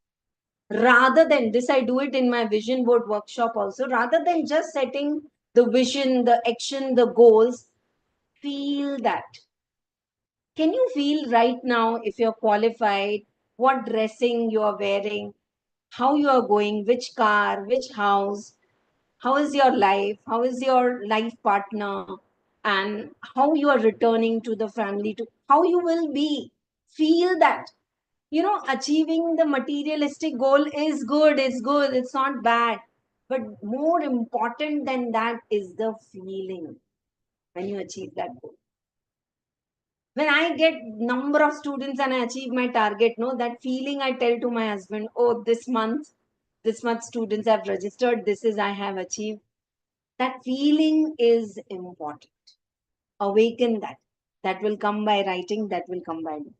Speaker 1: Rather than this, I do it in my vision board workshop also. Rather than just setting the vision, the action, the goals, feel that. Can you feel right now if you're qualified, what dressing you are wearing, how you are going, which car, which house, how is your life, how is your life partner, and how you are returning to the family, to how you will be? Feel that. Achieving the materialistic goal is good, it's not bad, but more important than that is the feeling when you achieve that goal. When I get number of students and I achieve my target, no, that feeling, I tell to my husband, oh, this month students have registered, this is I have achieved. That feeling is important. Awaken that. That will come by writing, that will come by doing.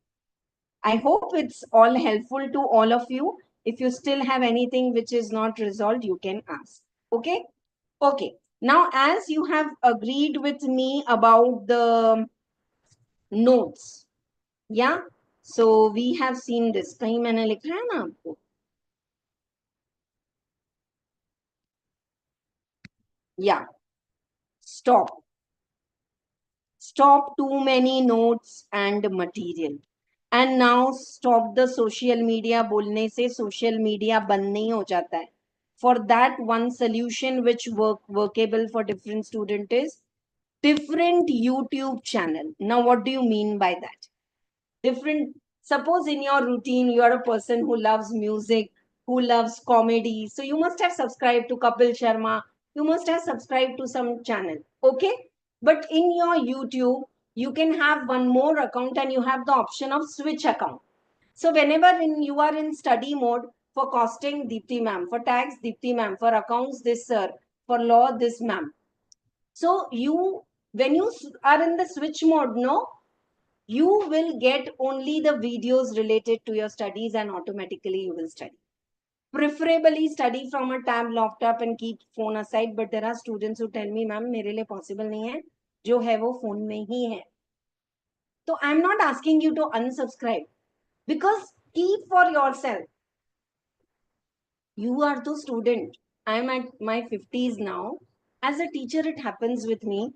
Speaker 1: I hope it's all helpful to all of you. If you still have anything which is not resolved, you can ask. Okay? Okay. Now, as you have agreed with me about the notes, yeah? So we have seen this. कहीं मैंने लिखा है ना आपको? Yeah. Stop. Stop too many notes and material. And now stop the social media. बोलने से social media बंद नहीं हो जाता है. For that, one solution which workable for different student is different YouTube channel. Now, what do you mean by that? Different. Suppose in your routine you are a person who loves music, who loves comedy, so you must have subscribed to Kapil Sharma, you must have subscribed to some channel, okay? But in your YouTube you can have one more account and you have the option of switch account. So whenever you are in study mode, for costing Dipti ma'am, for tax Dipti ma'am, for accounts this sir, for law this ma'am. So you, when you are in the switch mode, no, you will get only the videos related to your studies and automatically you will study. Preferably study from a tab laptop and keep phone aside, but there are students who tell me, ma'am, मेरे लिए possible नहीं है, जो है वो phone में ही है. So I'm not asking you to unsubscribe, because keep for yourself. You are the student. I'm at my 50s now. As a teacher, it happens with me.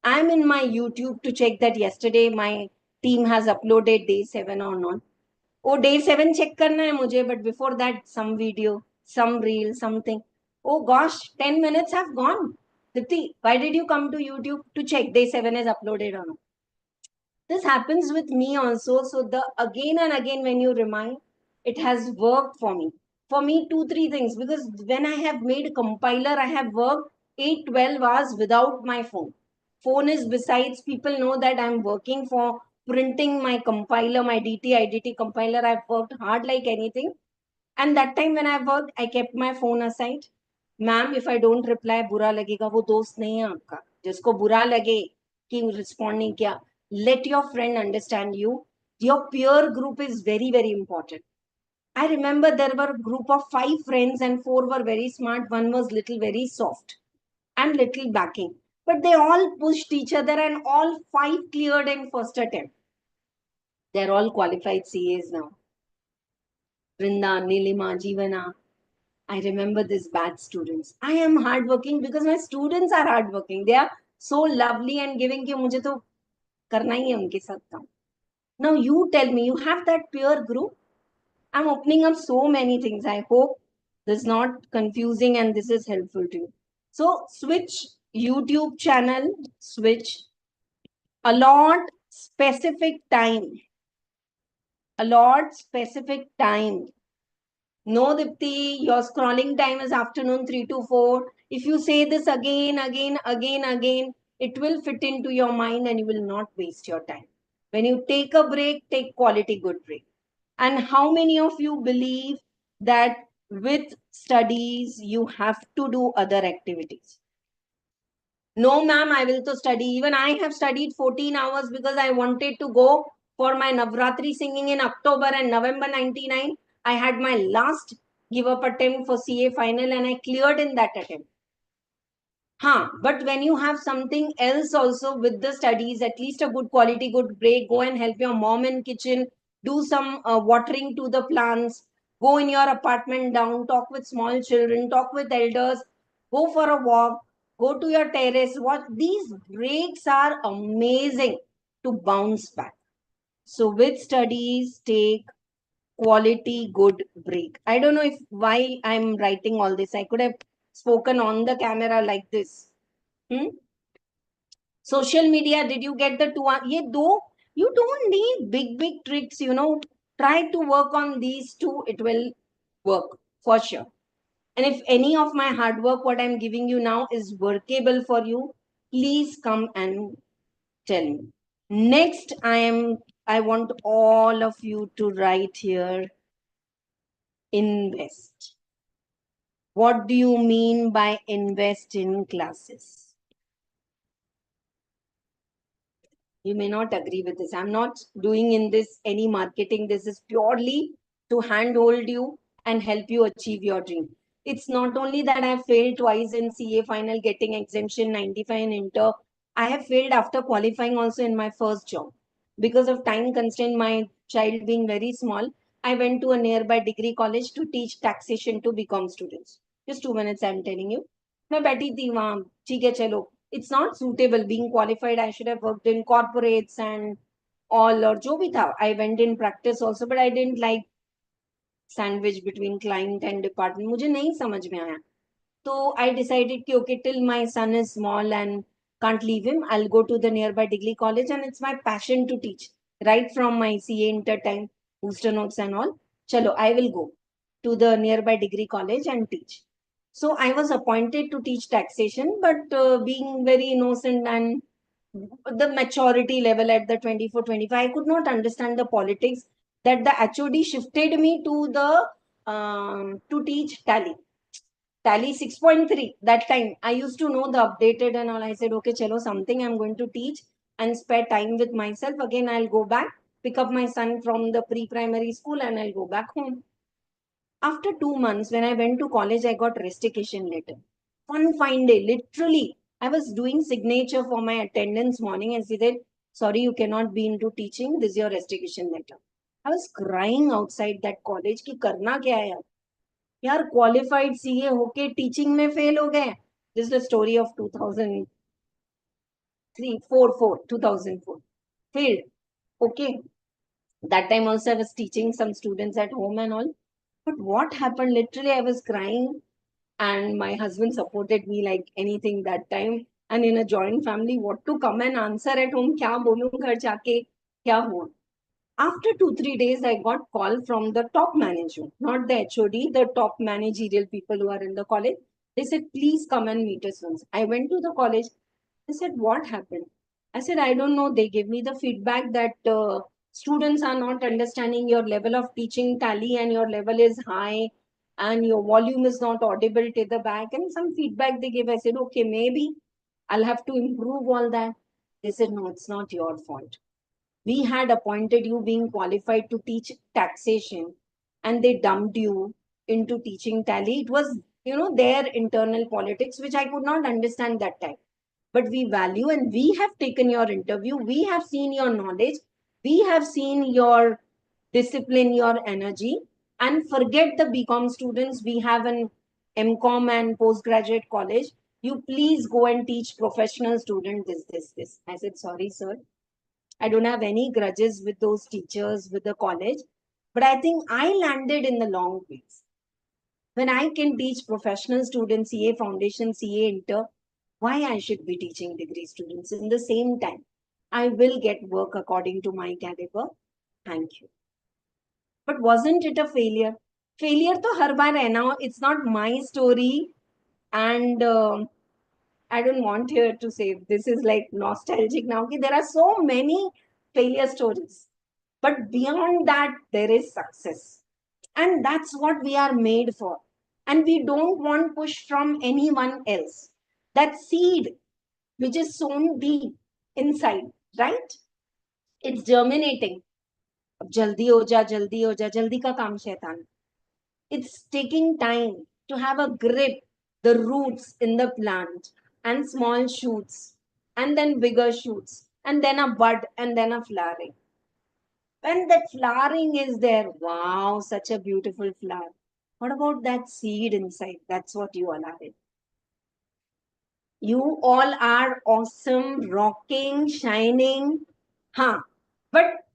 Speaker 1: I'm in my YouTube to check that yesterday my team has uploaded day 7 or not. Oh, day 7 check करना है मुझे, but before that some video, some reel, something. Oh gosh, 10 minutes have gone. Dipti, why did you come to YouTube to check day 7 is uploaded or not? This happens with me also. So the again and again when you remind, it has worked for me. For me, 2, 3 things, because when I have made a compiler, I have worked 8, 12 hours without my phone. Phone is besides, people know that I'm working for printing my compiler, my DT compiler. I've worked hard like anything. And that time when I worked, I kept my phone aside. Ma'am, if I don't reply, बुरा लगेगा, वो दोस्त नहीं है आपका. जिसको बुरा लगे कि respond नहीं किया, let your friend understand you. Your peer group is very, very important. I remember there were a group of 5 friends and 4 were very smart. One was little very soft and little backing. But they all pushed each other and all 5 cleared in first attempt. They're all qualified CAs now. Vrinda, Nilima, Jeevana. I remember these bad students. I am hardworking because my students are hardworking. They are so lovely and giving कि मुझे तो करना ही है उनके साथ काम. Now you tell me, you have that peer group. I'm opening up so many things. I hope this is not confusing and this is helpful to you. So switch YouTube channel, switch, allot specific time. Allot specific time. No, Dipti, your scrolling time is afternoon 3 to 4. If you say this again, it will fit into your mind and you will not waste your time. When you take a break, take quality good break. And how many of you believe that with studies, you have to do other activities? No, ma'am, I will to study. Even I have studied 14 hours because I wanted to go for my Navratri singing in October and November 99. I had my last give up attempt for CA final and I cleared in that attempt. But when you have something else also with the studies, at least a good quality, good break, go and help your mom in kitchen, do some watering to the plants, go in your apartment down, talk with small children, talk with elders, go for a walk, go to your terrace. What these breaks are amazing to bounce back. So with studies, take quality good break. I don't know if why I'm writing all this. I could have spoken on the camera like this. Social media, did you get the two? Ye do, you don't need big tricks, try to work on these two, it will work for sure. And if any of my hard work, what I'm giving you now is workable for you, please come and tell me. Next, I want all of you to write here, invest. What do you mean by invest in classes? You may not agree with this. I'm not doing in this any marketing. This is purely to handhold you and help you achieve your dream. It's not only that I failed twice in CA final, getting exemption 95 in Inter. I have failed after qualifying also in my first job. Because of time constraint, my child being very small, I went to a nearby degree college to teach taxation to BCom students. Just 2 minutes, I'm telling you. मैं बैठी थी वहां, ठीक है चलो, it's not suitable. Being qualified, I should have worked in corporates and all, or jo bhi tha. I went in practice also, but I didn't like sandwich between client and department. मुझे नहीं समझ में आया. So I decided कि okay, till my son is small and can't leave him, I'll go to the nearby degree college and it's my passion to teach. Right from my CA Inter time, booster notes and all. Chalo, I will go to the nearby degree college and teach. So I was appointed to teach taxation, but being very innocent and the maturity level at the 24, 25, I could not understand the politics that the HOD shifted me to the to teach tally 6.3. That time I used to know the updated and all. I said, okay, chalo, something I'm going to teach and spare time with myself. Again, I'll go back, pick up my son from the pre-primary school and I'll go back home. After 2 months, when I went to college, I got restitution letter. One fine day, literally, I was doing signature for my attendance morning and she said, sorry, you cannot be into teaching. This is your restitution letter. I was crying outside that college कि करना क्या है यार qualified CA होके teaching में fail हो गए. This is the story of 2003, 2004. Failed. Okay. That time also I was teaching some students at home and all. But what happened? Literally, I was crying, and my husband supported me like anything that time. And in a joint family, what to come and answer at home? क्या बोलूं घर जाके क्या हुआ? After 2-3 days, I got call from the top management, not the HOD, the top managerial people who are in the college. They said, please come and meet us once. I went to the college. They said, what happened? I said, I don't know. They gave me the feedback that students are not understanding your level of teaching tally and your level is high and your volume is not audible to the back. And some feedback they gave. I said, okay, maybe I'll have to improve all that. They said, no, it's not your fault. We had appointed you being qualified to teach taxation and they dumped you into teaching tally. It was, their internal politics, which I could not understand that time. But we value and we have taken your interview. We have seen your knowledge. We have seen your discipline, your energy. And forget the BCom students. We have an MCom and postgraduate college. You please go and teach professional student this. I said, sorry, sir. I don't have any grudges with those teachers, with the college. But I think I landed in the long ways. When I can teach professional students, CA Foundation, CA Inter, why I should be teaching degree students in the same time? I will get work according to my caliber. Thank you. But wasn't it a failure? Failure to har baar hai now. It's not my story. And I don't want here to say this is like nostalgic now. There are so many failure stories. But beyond that, there is success. And that's what we are made for. And we don't want push from anyone else. That seed which is sown deep inside, right? It's germinating. अब जल्दी हो जा, जल्दी हो जा, जल्दी का काम शैतान. It's taking time to have a grip, the roots in the plant, and small shoots, and then bigger shoots, and then a bud, and then a flowering. When that flowering is there, wow, such a beautiful flower. What about that seed inside? That's what you all are. You all are awesome, rocking, shining. हाँ, but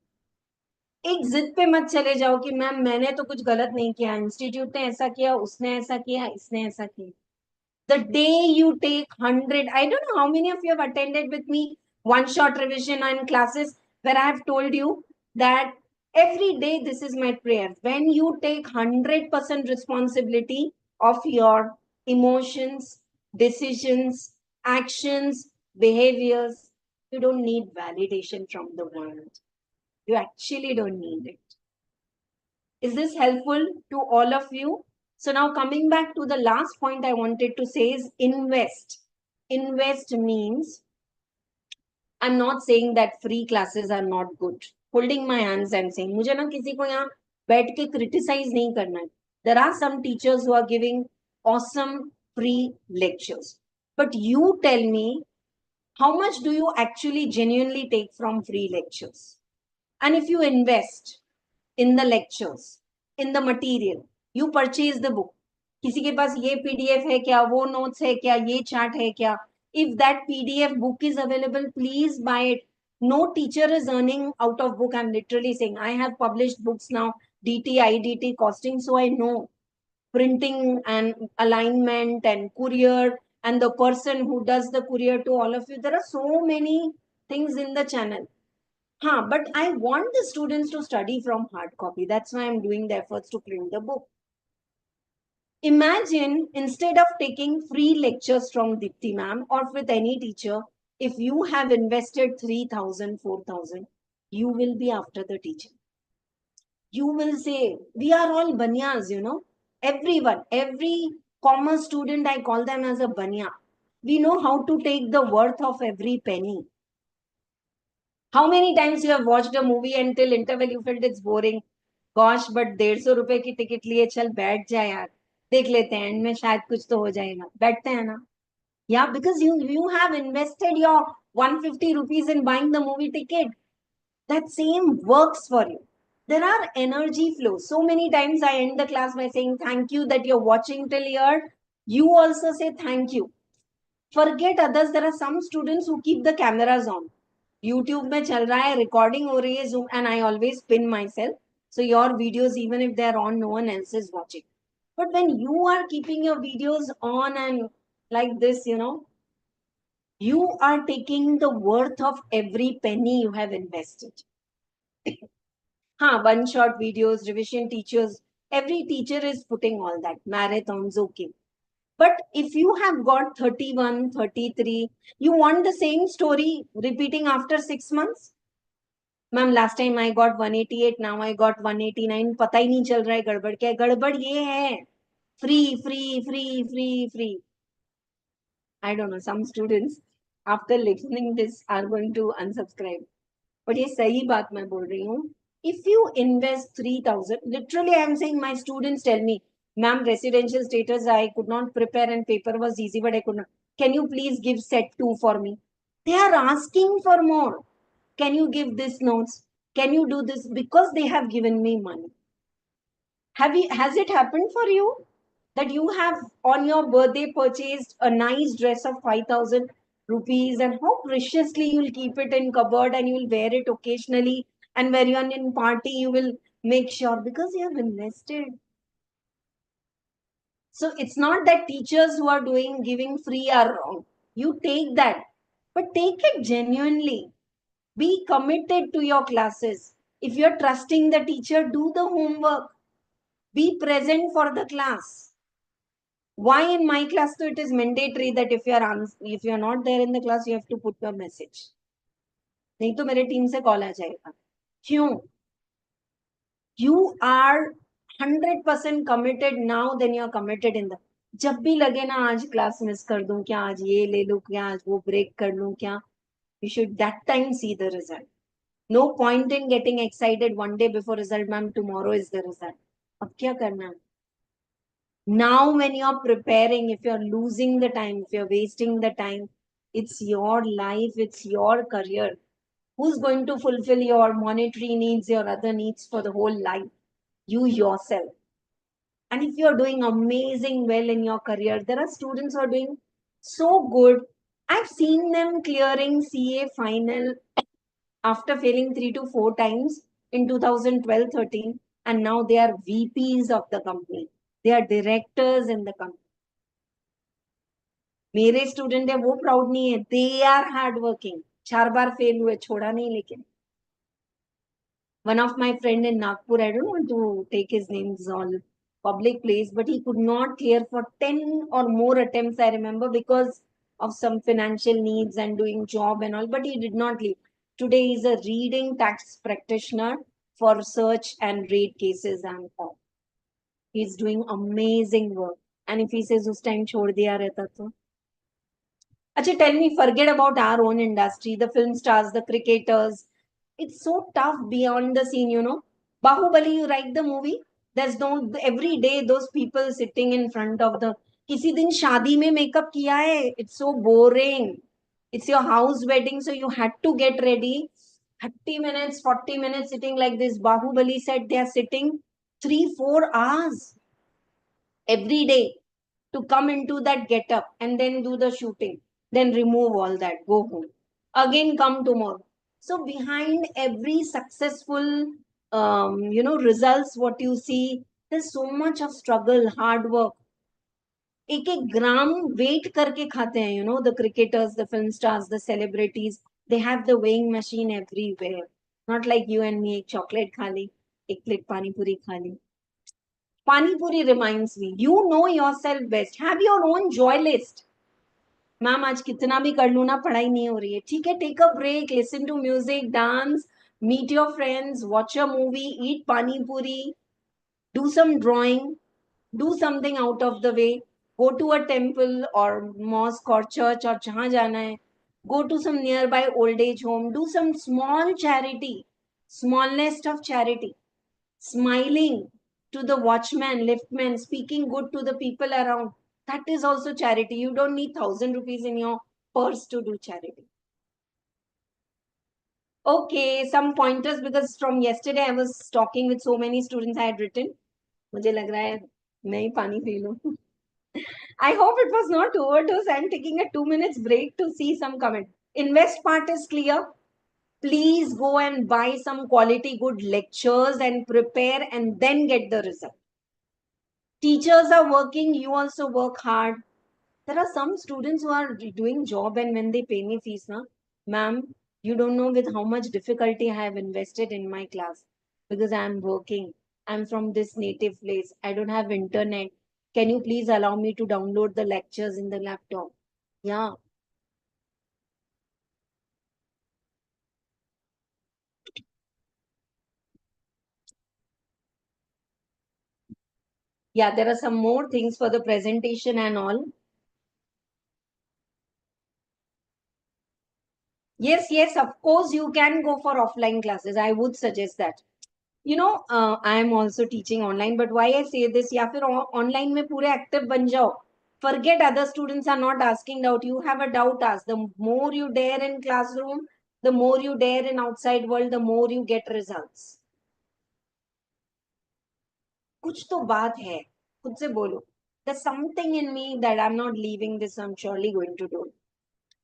Speaker 1: एक जिद पे मत चले जाओ कि ma'am मैंने तो कुछ गलत नहीं किया, इंस्टीट्यूट ने ऐसा किया, उसने ऐसा किया, इसने ऐसा किया. The day you take 100, I don't know how many of you have attended with me one shot revision and classes where I have told you that every day this is my prayer. When you take 100% responsibility of your emotions, decisions, actions, behaviors, you don't need validation from the world. You actually don't need it. Is this helpful to all of you? So now coming back to the last point I wanted to say is invest. Invest means, I'm not saying that free classes are not good. Holding my hands and saying, मुझे ना किसी को यहाँ बैठ के criticize नहीं करना है. There are some teachers who are giving awesome free lectures. But you tell me, how much do you actually genuinely take from free lectures? And if you invest in the lectures, in the material, you purchase the book. किसी के पास ये PDF है क्या, वो notes है क्या, ये chart है क्या? If that PDF book is available, please buy it. No teacher is earning out of book. I'm literally saying I have published books now, DT, IDT costing, so I know printing and alignment and courier and the person who does the courier to all of you. There are so many things in the channel. But I want the students to study from hard copy. That's why I'm doing the efforts to print the book. Imagine instead of taking free lectures from Dipti ma'am or with any teacher, if you have invested 3,000, 4,000, you will be after the teacher. You will say, we are all banyas, Everyone, every commerce student, I call them as a banya. We know how to take the worth of every penny. How many times you have watched a movie until interval you felt it's boring? Gosh, but 150 की ticket लिए चल बैठ जाए यार, देख लेते हैं and में शायद कुछ तो हो जाएगा. बैठते हैं ना? Yeah, because you have invested your 150 rupees in buying the movie ticket. That same works for you. There are energy flows. So many times I end the class by saying thank you that you're watching till here. You also say thank you. Forget others. There are some students who keep the cameras on. YouTube में चल रहा है, recording हो रही है, Zoom, and I always pin myself. So your videos, even if they're on, no one else is watching. But when you are keeping your videos on and like this, you are taking the worth of every penny you have invested. One shot videos, revision teachers, every teacher is putting all that. Marathons, okay. But if you have got 31, 33, you want the same story repeating after 6 months? Ma'am last time I got 188, now I got 189, पता ही नहीं चल रहा है गड़बड़ क्या है। गड़बड़ ये है, free free free free free. I don't know, some students after listening this are going to unsubscribe, but ये सही बात मैं बोल रही हूँ। If you invest 3000, literally I am saying, my students tell me, ma'am residential status I could not prepare and paper was easy but I could not, can you please give set 2 for me? They are asking for more. Can you give this notes? Can you do this? Because they have given me money. Has it happened for you that you have on your birthday purchased a nice dress of 5,000 rupees, and how preciously you'll keep it in cupboard and you'll wear it occasionally, and when you're in party you will make sure because you have invested. So it's not that teachers who are doing giving free are wrong. You take that, but take it genuinely. Be committed to your classes. If you're trusting the teacher, do the homework. Be present for the class. Why in my class so it is mandatory that if you're not there in the class, you have to put your message. नहीं तो मेरे team से call आ जाएगा. क्यों? You are 100% committed now, then you are committed in the. जब भी लगे ना आज क्लास मिस कर दूं क्या, आज ये ले लूं क्या, आज वो ब्रेक कर लूं क्या, you should that time see the result. No point in getting excited one day before result, ma'am, tomorrow is the result. अब क्या करना है? Now when you're preparing, if you're losing the time, if you're wasting the time, it's your life, it's your career. Who's going to fulfill your monetary needs, your other needs for the whole life? You yourself. And if you're doing amazing well in your career, there are students who are doing so good. I've seen them clearing CA final after failing 3 to 4 times in 2012-13, and now they are VPs of the company. They are directors in the company. मेरे student है वो proud नहीं है, they are hard working. 4 बार fail हुए, छोड़ा नहीं. लेकिन one of my friend in Nagpur, I don't want to take his names on public place, but he could not clear for 10 or more attempts, I remember, because of some financial needs and doing job and all, but he did not leave. Today he's a reading tax practitioner for search and raid cases and all. He's doing amazing work. And if he says us time chhod diya rehta to. Acha, tell me, forget about our own industry, the film stars, the cricketers. It's so tough beyond the scene, you know. Bahubali, you write the movie. There's no, every day those people sitting in front of the. किसी दिन शादी में makeup किया है. It's so boring. It's your house wedding, so you had to get ready. 30 minutes, 40 minutes sitting like this. Bahubali said they are sitting 3-4 hours every day to come into that get up and then do the shooting, then remove all that, go home, again come tomorrow. So behind every successful results what you see, there's so much of struggle, hard work. एक एक gram weight करके खाते हैं, the cricketers, the film stars, the celebrities, they have the weighing machine everywhere. Not like you and me, एक chocolate खा ली, एक plate पानी पूरी खा ली. Pani Puri reminds me, you know yourself best. Have your own joy list. Ma'am आज कितना भी कर लूँ ना, पढ़ाई नहीं हो रही है. ठीक है, take a break, listen to music, dance, meet your friends, watch a movie, eat pani puri, do some drawing, do something out of the way, go to a temple or mosque or church or जहाँ जाना है, go to some nearby old age home, do some small charity, smallest of charity. Smiling to the watchman, liftman, speaking good to the people around. That is also charity. You don't need 1,000 rupees in your purse to do charity. Okay, some pointers because from yesterday I was talking with so many students I had written. मुझे लग रहा है मैं ही पानी P लूं. I hope it was not overdose. I'm taking a 2 minutes break to see some comment. Invest part is clear. Please go and buy some quality good lectures and prepare and then get the result. Teachers are working, you also work hard. There are some students who are doing job and when they pay me fees, na, ma'am, you don't know with how much difficulty I have invested in my class because I am working. I'm from this native place. I don't have internet. Can you please allow me to download the lectures in the laptop? Yeah. Yeah, there are some more things for the presentation and all. Yes, yes, of course, you can go for offline classes. I would suggest that. I am also teaching online, but why I say this, या फिर online में पूरे active बन जाओ. Forget other students are not asking doubt. You have a doubt, ask. The more you dare in classroom, the more you dare in outside world, the more you get results. कुछ तो बात है. खुद से बोलो. There's something in me that I'm not leaving this. I'm surely going to do it.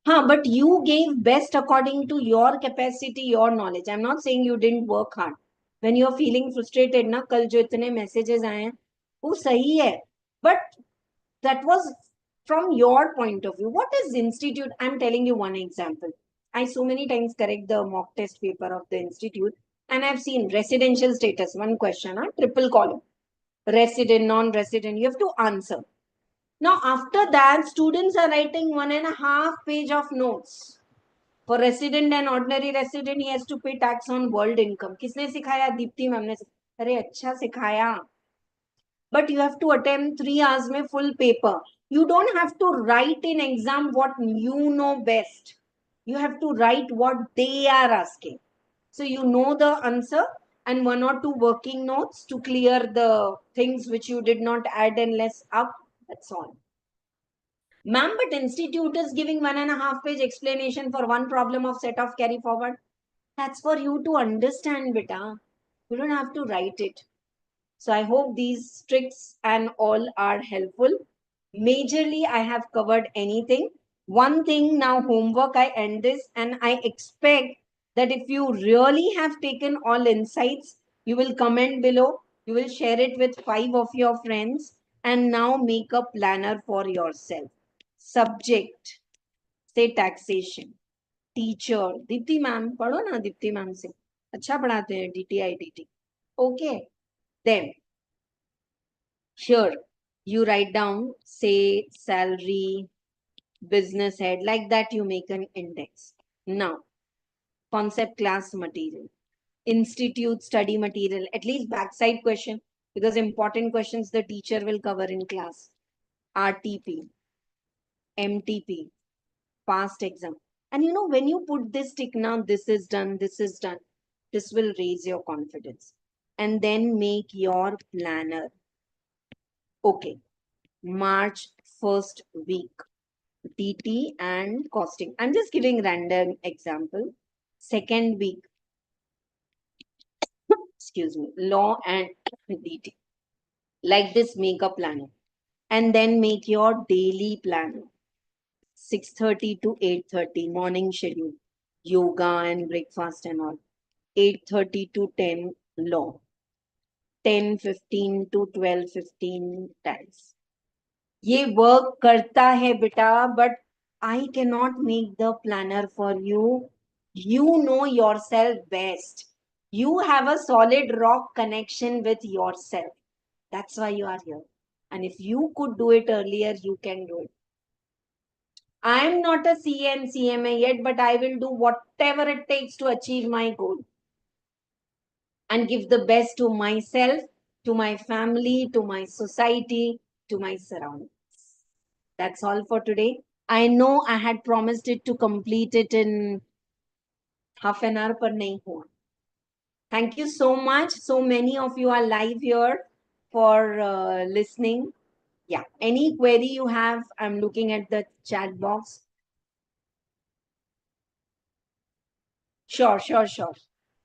Speaker 1: But you gave best according to your capacity, your knowledge. I'm not saying you didn't work hard. When you're feeling frustrated, na, कल जो इतने messages आए हैं, वो सही है. But that was from your point of view. What is institute? I'm telling you one example. I so many times correct the mock test paper of the institute, and I've seen residential status. One question, triple column, resident, non-resident. You have to answer. Now, after that, students are writing 1.5 page of notes. For resident and ordinary resident, he has to pay tax on world income. किसने सिखाया? Deepti ma'am ने. अरे अच्छा सिखाया. But you have to attempt 3 hours में full paper. You don't have to write in exam what you know best. You have to write what they are asking. So you know the answer and 1 or 2 working notes to clear the things which you did not add and less up. That's all. Ma'am, but institute is giving 1.5 page explanation for one problem of set of carry forward. That's for you to understand, beta. You don't have to write it. So I hope these tricks and all are helpful. Majorly, I have covered anything. One thing now, homework, I end this, and I expect that if you really have taken all insights, you will comment below, you will share it with 5 of your friends, and now make a planner for yourself. Subject, say taxation. Teacher, Deepti ma'am पढ़ो ना Deepti ma'am से अच्छा पढ़ाते हैं DTI DT. Okay, then here you write down say salary, business head, like that you make an index. Now concept class material, institute study material, at least backside question, because important questions the teacher will cover in class. RTP, MTP, past exam. And when you put this tick now, this is done, this will raise your confidence. And then make your planner. Okay, March 1st week, DT and costing. I'm just giving random example. Second week, excuse me, law and DT. Like this, make a planner. And then make your daily planner. 6:30 to 8:30, morning schedule, yoga and breakfast and all. 8:30 to 10, law. 10:15 to 12:15, tax. ये work करता है बेटा, but I cannot make the planner for you. You know yourself best. You have a solid rock connection with yourself. That's why you are here. And if you could do it earlier, you can do it. I am not a CA and CMA yet, but I will do whatever it takes to achieve my goal and give the best to myself, to my family, to my society, to my surroundings. That's all for today. I know I had promised it to complete it in half an hour, but nahi hua. Thank you so much. So many of you are live here for listening. Yeah. Any query you have, I'm looking at the chat box. Sure, sure, sure.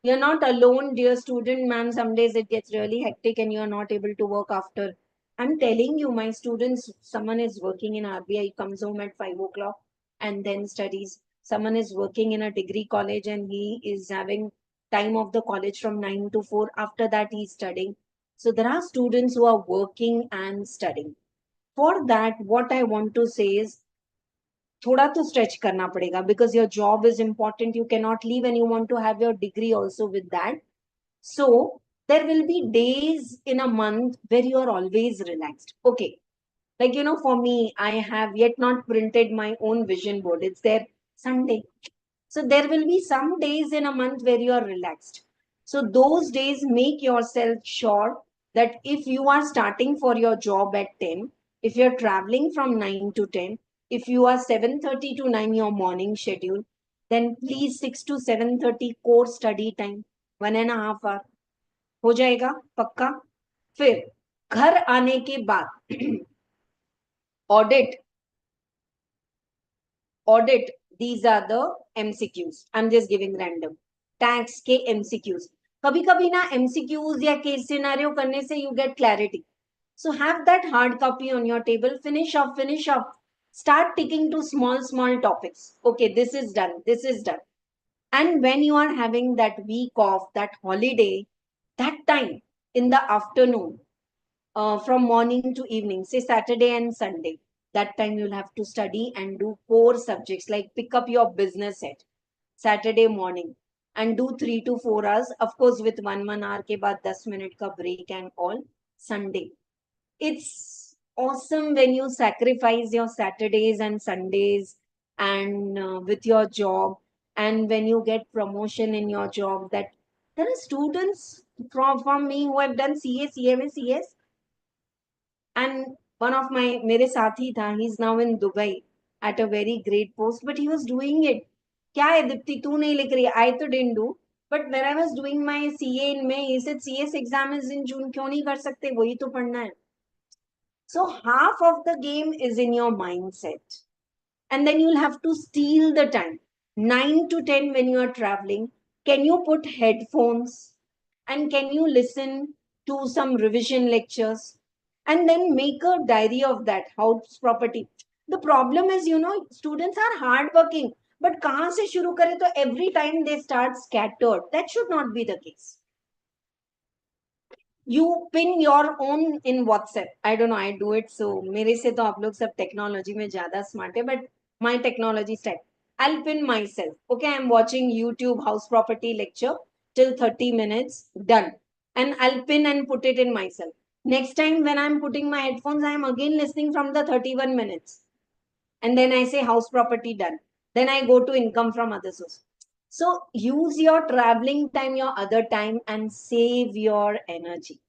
Speaker 1: You're not alone, dear student, ma'am. Some days it gets really hectic and you're not able to work after. I'm telling you, my students, someone is working in RBI, comes home at 5 o'clock and then studies. Someone is working in a degree college and he is having time of the college from 9 to 4. After that, he's studying. So there are students who are working and studying. For that, what I want to say is थोड़ा तो stretch करना पड़ेगा because your job is important. You cannot leave and you want to have your degree also with that. So there will be days in a month where you are always relaxed. Okay, Like, for me, I have yet not printed my own vision board. It's there Sunday. So there will be some days in a month where you are relaxed. So those days, make yourself sure that if you are starting for your job at 10, if you're traveling from 9 to 10, if you are 7:30 to 9 your morning schedule, then please 6 to 7:30 core study time, 1.5 hour. हो जाएगा पक्का. फिर घर आने के बाद audit audit. These are the MCQs. I'm just giving random. Tax के MCQs. कभी कभी ना MCQs या case scenario करने से you get clarity. So have that hard copy on your table. Finish off, finish off. Start ticking to small topics. Okay, this is done, this is done. And when you are having that week off, that holiday, that time in the afternoon, from morning to evening, say Saturday and Sunday, that time you'll have to study and do core subjects, like pick up your business set Saturday morning and do 3 to 4 hours, of course with 1 hour ke baad 10 minute ka break and all. Sunday, it's awesome when you sacrifice your Saturdays and Sundays and with your job, and when you get promotion in your job. That there are students from me who have done CA CMA CS, and one of my mere sathi tha, he's now in Dubai at a very great post, but he was doing it. Kya hai Dipti, tu nahi likh rahi? I to didn't do, but when I was doing my CA in May, he said CS exam is in June, क्यों नहीं कर सकते, वही तो पढ़ना है. So half of the game is in your mindset. And then you'll have to steal the time. 9 to 10 when you are traveling, can you put headphones and can you listen to some revision lectures and then make a diary of that house property. The problem is, students are hardworking, but kahan se shuru kare, to every time they start scattered. That should not be the case. You pin your own in WhatsApp. I don't know, I do it. So मेरे से तो आप लोग सब technology में ज़्यादा smart है, but my technology stack. I'll pin myself. Okay, I'm watching YouTube house property lecture till 30 minutes, done. And I'll pin and put it in myself. Next time when I'm putting my headphones, I am again listening from the 31 minutes. And then I say house property, done. Then I go to income from other source. So use your traveling time, your other time, and save your energy.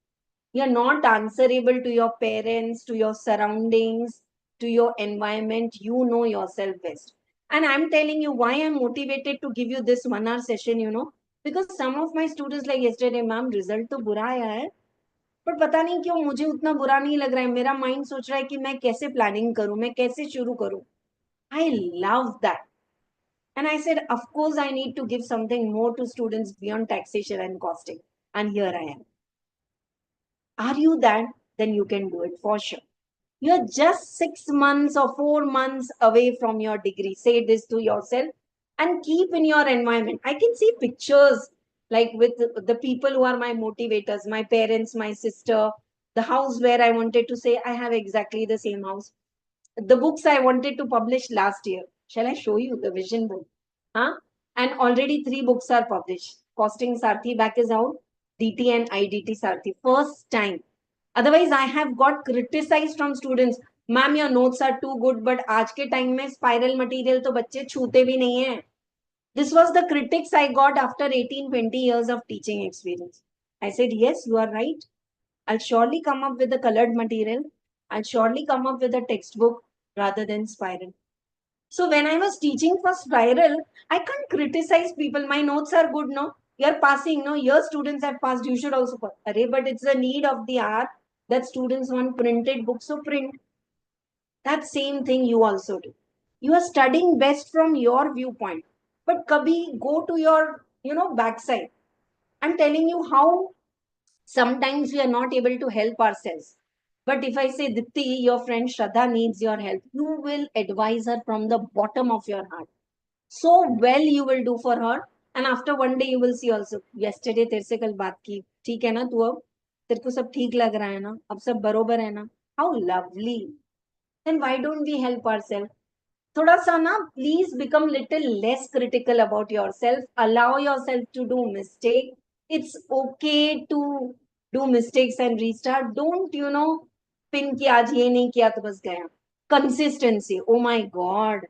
Speaker 1: You're not answerable to your parents, to your surroundings, to your environment. You know yourself best. And I'm telling you why I'm motivated to give you this 1 hour session, because some of my students, like yesterday, ma'am, result तो बुरा आया है, पर पता नहीं क्यों मुझे उतना बुरा नहीं लग रहा है. मेरा माइंड सोच रहा है कि मैं कैसे प्लानिंग करूं, मैं कैसे शुरू करूं. I love that. And I said, of course, I need to give something more to students beyond taxation and costing. And here I am. Are you that? Then you can do it for sure. You're just 6 months or 4 months away from your degree. Say this to yourself and keep in your environment. I can see pictures like with the people who are my motivators, my parents, my sister, the house where I wanted to say I have exactly the same house. The books I wanted to publish last year. Shall I show you the vision book? Huh? And already 3 books are published. Costing Sarthi back is out. DT and IDT Sarthi. First time. Otherwise, I have got criticized from students. Ma'am, your notes are too good, but आज के time में spiral material तो बच्चे छूते भी नहीं हैं. This was the critics I got after 18-20 years of teaching experience. I said, yes, you are right. I'll surely come up with the colored material. I'll surely come up with a textbook rather than spiral. So when I was teaching for spiral, I can't criticize people. My notes are good, no? You're passing, no? Your students have passed. You should also pass. But it's the need of the hour that students want printed books, so print. That same thing you also do. You are studying best from your viewpoint. But kabhi go to your, backside. I'm telling you how sometimes we are not able to help ourselves. But if I say, Dipti, your friend Shraddha needs your help, you will advise her from the bottom of your heart. So well you will do for her. And after one day you will see also, yesterday तेरे से कल बात की, ठीक है ना तू, अब तेरे को सब ठीक लग रहा है ना, अब सब बरोबर है ना. How lovely. Then why don't we help ourselves? थोड़ा सा ना, please become little less critical about yourself. Allow yourself to do mistake. It's okay to do mistakes and restart. Don't, pin किया, आज ये नहीं किया तो बस गया. Consistency. Oh my God.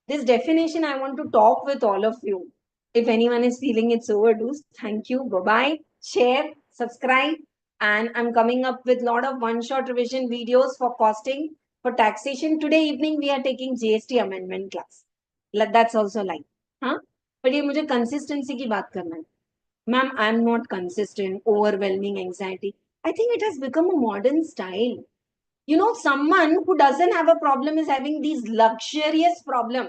Speaker 1: This definition I want to talk with all of you. If anyone is feeling it's overdue, thank you. Bye bye. Share, subscribe, and I'm coming up with a lot of one-shot revision videos for costing, for taxation. Today evening we are taking GST amendment class. That's also like, huh? But ये मुझे consistency की बात करना है. Ma'am, I'm not consistent. Overwhelming anxiety. I think it has become a modern style. You know, someone who doesn't have a problem is having these luxurious problem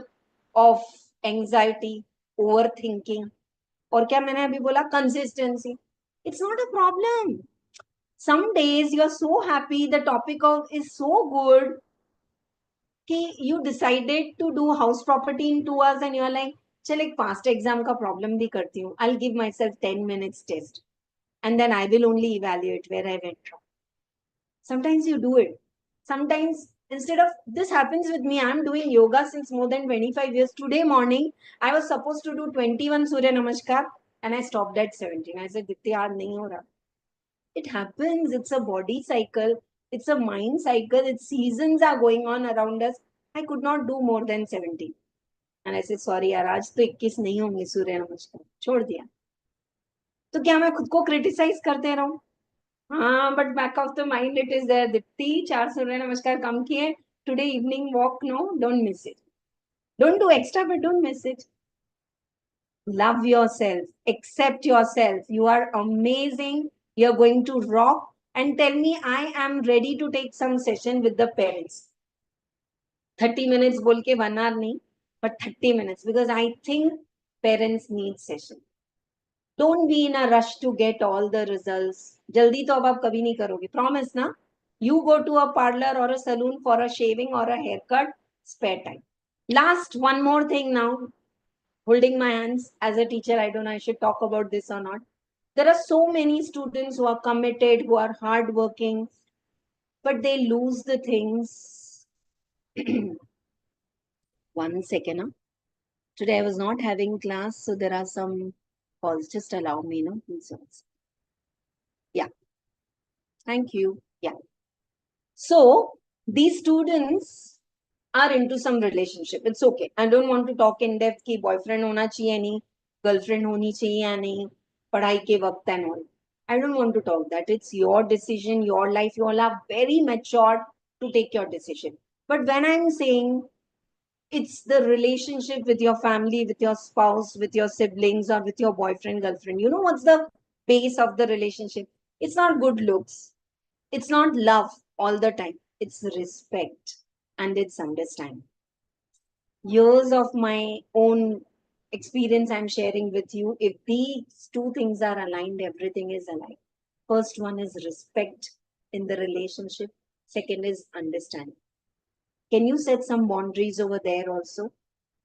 Speaker 1: of anxiety, overthinking, और क्या मैंने अभी बोला, consistency. It's not a problem. Some days you are so happy, the topic of is so good कि you decided to do house property in 2 hours and you're like, चल एक past exam का problem भी करती हूँ. I'll give myself 10 minutes test and then I will only evaluate where I went wrong. Sometimes you do it. Sometimes instead of, this happens with me, I'm doing yoga since more than 25 years. Today morning I was supposed to do 21 surya namaskar and I stopped at 17. I said, Dipti, yaar nahi ho raha. It happens. It's a body cycle, it's a mind cycle, it's seasons are going on around us. I could not do more than 17 and I said, sorry yaar, aaj to 21 nahi honge surya namaskar, छोड़ दिया. तो क्या मैं खुद को criticise करते रहूं? हाँ, but back of the mind it is there, Deepti 4 surya namaskar कम किए, today evening walk, no, don't miss it. Don't do extra, but don't miss it. Love yourself, accept yourself. You are amazing. You're going to rock. And tell me, I am ready to take some session with the parents. 30 minutes बोल के 1 hour नहीं, but 30 minutes because I think parents need session. Don't be in a rush to get all the results. जल्दी तो अब आप कभी नहीं करोगे. Promise ना? You go to a parlor or a salon for a shaving or a haircut, spare time. Last, one more thing now. Holding my hands as a teacher, I don't know I should talk about this or not. There are so many students who are committed, who are hardworking, but they lose the things. One second. Huh? Today I was not having class, so there are some calls. Just allow me, no? Yeah. Thank you. Yeah. So these students are into some relationship. It's okay. I don't want to talk in depth कि boyfriend होना चाहिए नहीं, girlfriend होनी चाहिए या नहीं, पढ़ाई के वक्त and all. I don't want to talk that. It's your decision, your life. You all are very mature to take your decision. But when I'm saying it's the relationship with your family, with your spouse, with your siblings, or with your boyfriend, girlfriend, you know what's the base of the relationship? It's not good looks. It's not love all the time. It's respect and it's understanding. Years of my own experience I'm sharing with you. If these two things are aligned, everything is aligned. First one is respect in the relationship. Second is understanding. Can you set some boundaries over there also?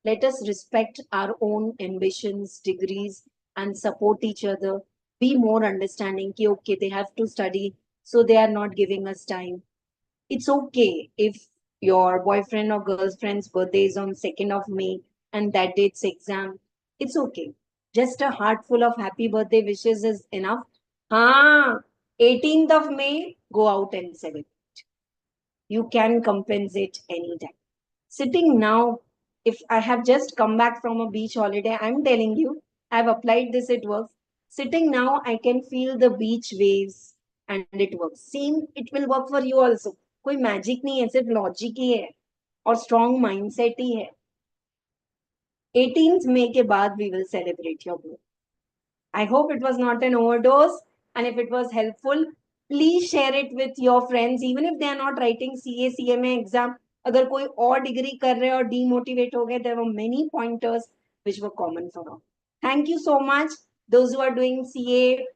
Speaker 1: Let us respect our own ambitions, degrees, and support each other. Be more understanding. Ki, okay, they have to study, so they are not giving us time. It's okay if your boyfriend or girlfriend's birthday is on 2nd of May and that date's exam. It's okay. Just a heart full of happy birthday wishes is enough. Ah, 18th of May, go out and celebrate. You can compensate anytime. Sitting now, if I have just come back from a beach holiday, I'm telling you, I've applied this, it works. Sitting now, I can feel the beach waves and it works. Same, it will work for you also. कोई magic नहीं है, सिर्फ logic ही है और strong mindset ही है. 18th May के बाद we will celebrate your birthday. I hope it was not an overdose, and if it was helpful, please share it with your friends, even if they are not writing CA CMA exam. अगर कोई और degree कर रहे और demotivate हो गए, there were many pointers which were common for all. Thank you so much. Those who are doing CA,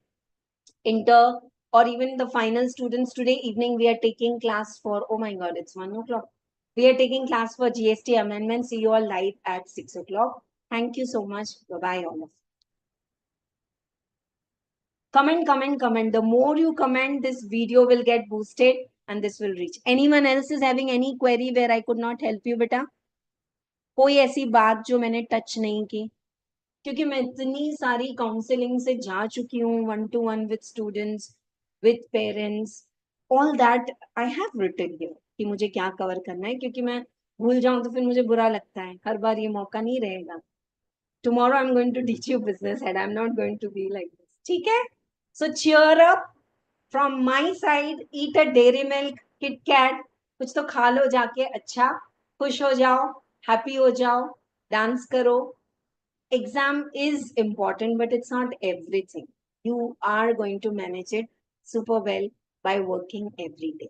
Speaker 1: Inter, or even the final students, today evening we are taking class for, oh my God, it's 1 o'clock. We are taking class for GST amendment. See you all live at 6 o'clock. Thank you so much. Bye-bye all of you. Comment. The more you comment, this video will get boosted and this will reach. Anyone else is having any query where I could not help you, beta? कोई ऐसी बात जो मैंने touch नहीं की? क्योंकि मैं इतनी सारी काउंसलिंग से जा चुकी हूँ, 1-to-1 with students, with parents. All that I have written here कि मुझे क्या कवर करना है, क्योंकि मैं भूल जाऊं तो फिर मुझे बुरा लगता है, हर बार ये मौका नहीं रहेगा. Tomorrow I'm going to teach you business head. I'm not going to be like this. ठीक है? So cheer up from my side. Eat a dairy milk, Kit Kat. कुछ तो खा लो जाके, अच्छा खुश हो जाओ, हैप्पी हो जाओ, डांस करो. Exam is important, but it's not everything. You are going to manage it super well by working every day.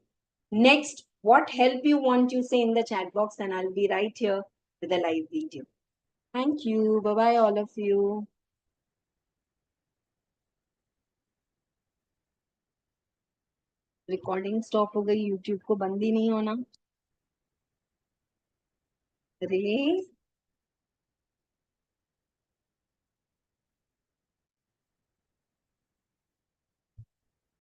Speaker 1: Next, what help you want you say in the chat box, and I'll be right here with a live video. Thank you. Bye bye, all of you. Recording stop हो गई, YouTube को बंद ही नहीं होना. अरे